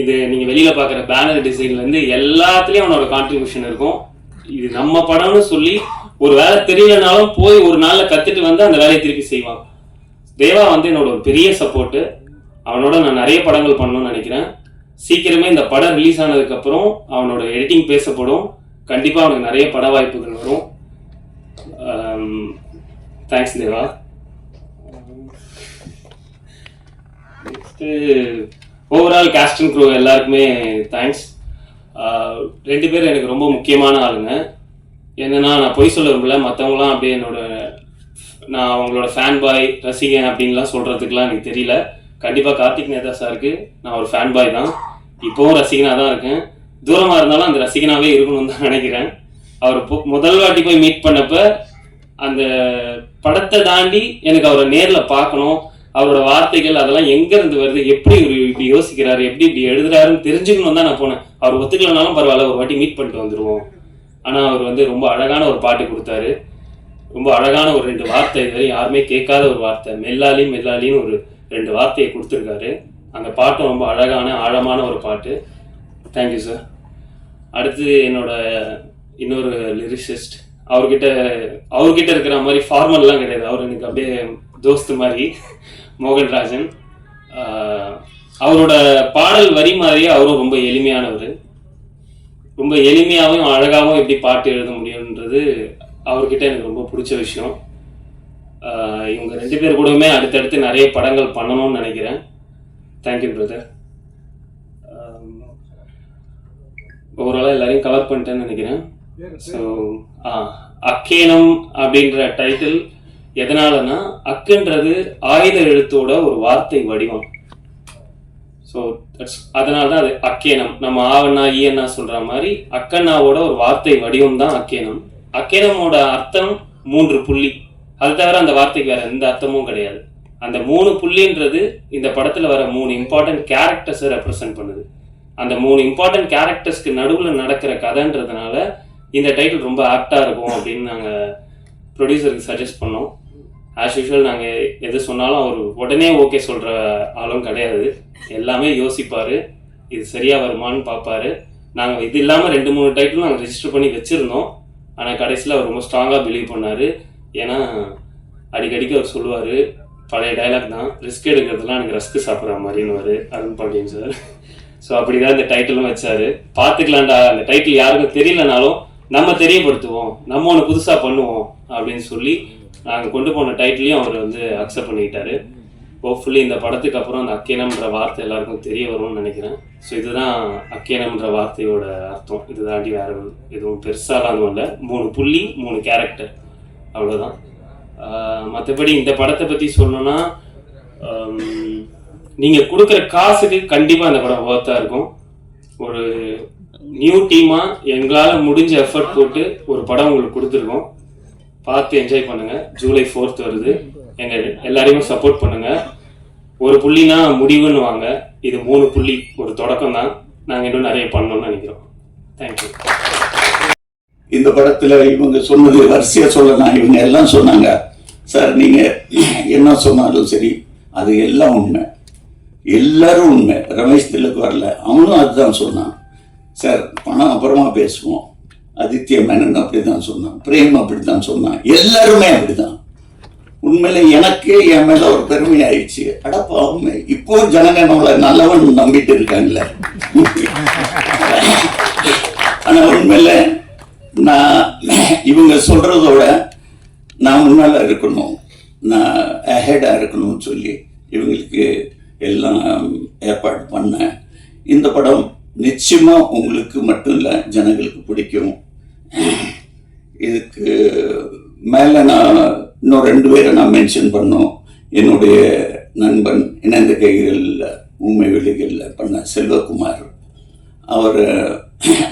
இது நீங்கள் வெளியில் பார்க்குற பேனர் டிசைன்லேருந்து எல்லாத்துலேயும் அவனோட கான்ட்ரிபியூஷன் இருக்கும். இது நம்ம படம்னு சொல்லி ஒரு வேலை தெரியலனாலும் போய் ஒரு நாளில் கற்றுட்டு வந்து அந்த வேலையை திருப்பி செய்வான். தேவா வந்து என்னோட ஒரு பெரிய சப்போர்ட்டு. அவனோட நான் நிறைய படங்கள் பண்ணணும்னு நினைக்கிறேன். சீக்கிரமே இந்த படம் ரிலீஸ் ஆனதுக்கப்புறம் அவனோட எடிட்டிங் பேசப்படும். கண்டிப்பாக அவனுக்கு நிறைய பட வாய்ப்புகள் வரும். Thanks Deva. Next overall cast and crew எல்லாருக்குமே தேங்க்ஸ். 2 பேர் எனக்கு ரொம்ப முக்கியமான ஆளுங்க. என்னன்னா, நான் பொய் சொல்ல விரும்பல. மற்றவங்களாம் அப்படியே நான் அவங்களோட ஃபேன் பாய் ரசிகன் அப்படின்லாம் சொல்கிறதுக்குலாம் எனக்கு தெரியல. கண்டிப்பாக கார்த்திக் நேதா சாருக்கு நான் ஒரு ஃபேன் பாய் தான். இப்போவும் ரசிகனாக தான் இருக்கேன். தூரமாக இருந்தாலும் அந்த ரசிகனாகவே இருக்கணும்னு தான் நினைக்கிறேன். அவர் முதல் வாட்டி போய் மீட் பண்ணப்ப அந்த படத்தை தாண்டி எனக்கு அவரை நேரில் பார்க்கணும், அவரோட வார்த்தைகள் அதெல்லாம் எங்கேருந்து வருது, எப்படி இப்படி யோசிக்கிறாரு, எப்படி இப்படி எழுதுறாருன்னு தெரிஞ்சுக்கணும் தான் நான் போனேன். அவர் ஒத்துக்கலனாலும் பரவாயில்ல, ஒரு வாட்டி மீட் பண்ணிட்டு வந்துடுவோம். ஆனால் அவர் வந்து ரொம்ப அழகான ஒரு பாட்டு கொடுத்தாரு. ரொம்ப அழகான ஒரு 2 வார்த்தை, இதுவரை யாருமே கேட்காத ஒரு வார்த்தை, மெல்லாலி மெல்லாலின்னு ஒரு 2 வார்த்தையை கொடுத்துருக்காரு. அந்த பாட்டும் ரொம்ப அழகான ஆழமான ஒரு பாட்டு. Thank you sir. அடுத்து என்னோட இன்னொரு லிரிசிஸ்ட், அவர்கிட்ட இருக்கிற மாதிரி ஃபார்மல்லாம் கிடையாது. அவர் எனக்கு அப்படியே தோஸ்து மாதிரி, மோகன்ராஜன். அவரோட பாடல் வரி மாதிரியே அவரும் ரொம்ப எளிமையானவர். ரொம்ப எளிமையாகவும் அழகாகவும் எப்படி பாட்டு எழுத முடியுன்றது அவர்கிட்ட எனக்கு ரொம்ப பிடிச்ச விஷயம். இவங்க 2 பேர் கூடவுமே அடுத்தடுத்து நிறைய படங்கள் பண்ணணும்னு நினைக்கிறேன். Thank you brother. ஓவராலாக எல்லாரையும் கவர் பண்ணிட்டேன்னு நினைக்கிறேன். ஸோ அக்கேனம் அப்படின்ற டைட்டில் எதனாலனா, அக்குன்றது ஆயுத எழுத்தோட ஒரு வார்த்தை வடிவம். ஸோ அதனால தான் அது அக்கேனம். நம்ம ஆவண்ணா ஈயண்ணா சொல்ற மாதிரி அக்கண்ணாவோட ஒரு வார்த்தை வடிவம் தான் அக்கேனம். அக்கேனமோட அர்த்தம் 3 புள்ளி. அது தவிர அந்த வார்த்தைக்கு வேற எந்த அர்த்தமும் கிடையாது. அந்த 3 புள்ளின்றது இந்த படத்துல வர 3 இம்பார்ட்டன்ட் கேரக்டர்ஸை ரெப்ரசென்ட் பண்ணுது. அந்த 3 இம்பார்ட்டன்ட் கேரக்டர்ஸ்க்கு நடுவில் நடக்கிற கதைன்றதுனால இந்த டைட்டில் ரொம்ப ஆப்டா இருக்கும் அப்படின்னு நாங்கள் ப்ரொடியூசருக்கு சஜஸ்ட் பண்ணோம். ஆஸ் யூஷுவல் நாங்கள் எது சொன்னாலும் அவர் உடனே ஓகே சொல்கிற ஆளும் கிடையாது. எல்லாமே யோசிப்பார், இது சரியாக வருமானு பார்ப்பாரு. நாங்கள் இது இல்லாமல் 2-3 டைட்டிலும் நாங்கள் ரெஜிஸ்டர் பண்ணி வச்சுருந்தோம். ஆனால் கடைசியில் அவர் ரொம்ப ஸ்ட்ராங்காக பிலீவ் பண்ணார். ஏன்னா அடிக்கடிக்கு அவர் சொல்லுவார், பழைய டைலாக் தான், ரிஸ்க் எடுக்கிறதுலாம் எனக்கு ரஸ்க்கு சாப்பிட்ற மாதிரின்னு அருண் பாண்டியன் சார். ஸோ அப்படி தான் இந்த டைட்டிலும் வச்சார். பார்த்துக்கலாண்டா, அந்த டைட்டில் யாருக்கும் தெரியலனாலும் நம்ம தெரியப்படுத்துவோம், நம்ம ஒன்று புதுசாக பண்ணுவோம் அப்படின்னு சொல்லி நாங்கள் கொண்டு போன டைட்டிலையும் அவர் அக்செப்ட் பண்ணிக்கிட்டாரு. ஹோப்ஃபுல்லி இந்த படத்துக்கு அப்புறம் அந்த அக்கேனம்ன்ற வார்த்தை எல்லாருக்கும் தெரிய வரும்னு நினைக்கிறேன். ஸோ இதுதான் அக்கேனம்ன்ற வார்த்தையோட அர்த்தம். இது தாண்டி வேற எதுவும் பெருசாலாம் அதுவும் இல்லை. 3 புள்ளி 3 கேரக்டர், அவ்வளோதான். மற்றபடி இந்த படத்தை பற்றி சொல்லணும்னா, நீங்கள் கொடுக்குற காசுக்கு கண்டிப்பாக அந்த படம் ஒர்த்தாக இருக்கும். ஒரு நியூ டீமாக எங்களால் முடிஞ்ச எஃபர்ட் போட்டு ஒரு படம் உங்களுக்கு கொடுத்துருக்கோம். பார்த்து என்ஜாய் பண்ணுங்கள். ஜூலை 4th வருது. எங்கள் எல்லாரையுமே சப்போர்ட் பண்ணுங்கள். 1 புள்ளினா முடிவுன்னு வாங்க, இது 3 புள்ளி, ஒரு தொடக்கம் தான். நாங்கள் இன்னும் நிறைய பண்ணணும்னு நினைக்கிறோம். தேங்க்யூ. இந்த படத்தில் இவங்க சொன்னது வரிசையாக சொல்லலாம். இவங்க எல்லாம் சொன்னாங்க, சார் நீங்கள் என்ன சொன்னாலும் சரி அது எல்லாம் உண்மை, எல்லாரும் உண்மை. ரமேஷ் திலக் வரல, அவனும் அதுதான் சொன்னான். சார் பணம் அப்புறமா பேசுவோம். ஆதித்ய மேனன் அப்படி தான் சொன்னான், பிரேம் அப்படி தான் சொன்னான், எல்லாருமே அப்படிதான். உண்மையில எனக்கே என் மேல ஒரு பெருமை ஆயிடுச்சு. அடப்பா உண்மை, இப்போ ஜனங்க நம்மளை நல்லவன் நம்பிட்டு இருக்காங்கல்ல. ஆனா உண்மையில நான் இவங்க சொல்றதோட நான் முன்னால இருக்கணும், நான் அஹெடா இருக்கணும்னு சொல்லி இவங்களுக்கு எல்லாம் ஏற்பாடு பண்ணேன். இந்த படம் நிச்சயமா உங்களுக்கு மட்டும் இல்லை, ஜனங்களுக்கு பிடிக்கும். இதுக்கு மேலே நான் இன்னும் 2 பேரை நான் மென்ஷன் பண்ணோம். என்னுடைய நண்பன் இணைந்த கைகளில் ஊமை வெளிகளில் பண்ண செல்வகுமார், அவர்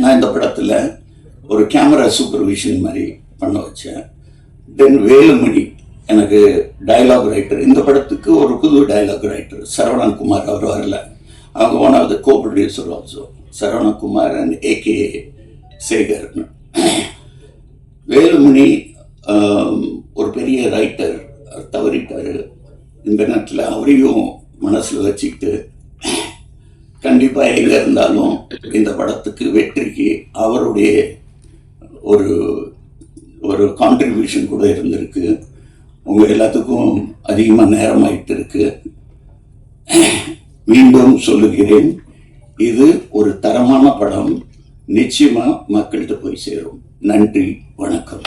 நான் இந்த படத்தில் ஒரு கேமரா சூப்பர்விஷன் மாதிரி பண்ண வச்சேன். தென் வேலுமணி எனக்கு டைலாக் ரைட்டர். இந்த படத்துக்கு ஒரு புது டைலாக் ரைட்டர் சரவணகுமார், அவர் வரல. அவங்க one of the co producer also, Saravanakumar and AK Sekar. Velumani ஒரு பெரிய ரைட்டர், தவறிட்டார். இந்த நேரத்தில் அவரையும் மனசில் வச்சுக்கிட்டு கண்டிப்பாக எங்கே இருந்தாலும் இந்த படத்துக்கு வெற்றிக்கு அவருடைய ஒரு ஒரு கான்ட்ரிபியூஷன் கூட இருந்திருக்கு. உங்கள் எல்லாத்துக்கும் அதிகமாக நேரமாயிட்டு இருக்கு. மீண்டும் சொல்லுகிறேன், இது ஒரு தரமான படம், நிச்சயமாக மக்கள்கிட்ட போய் சேரும். நன்றி, வணக்கம்.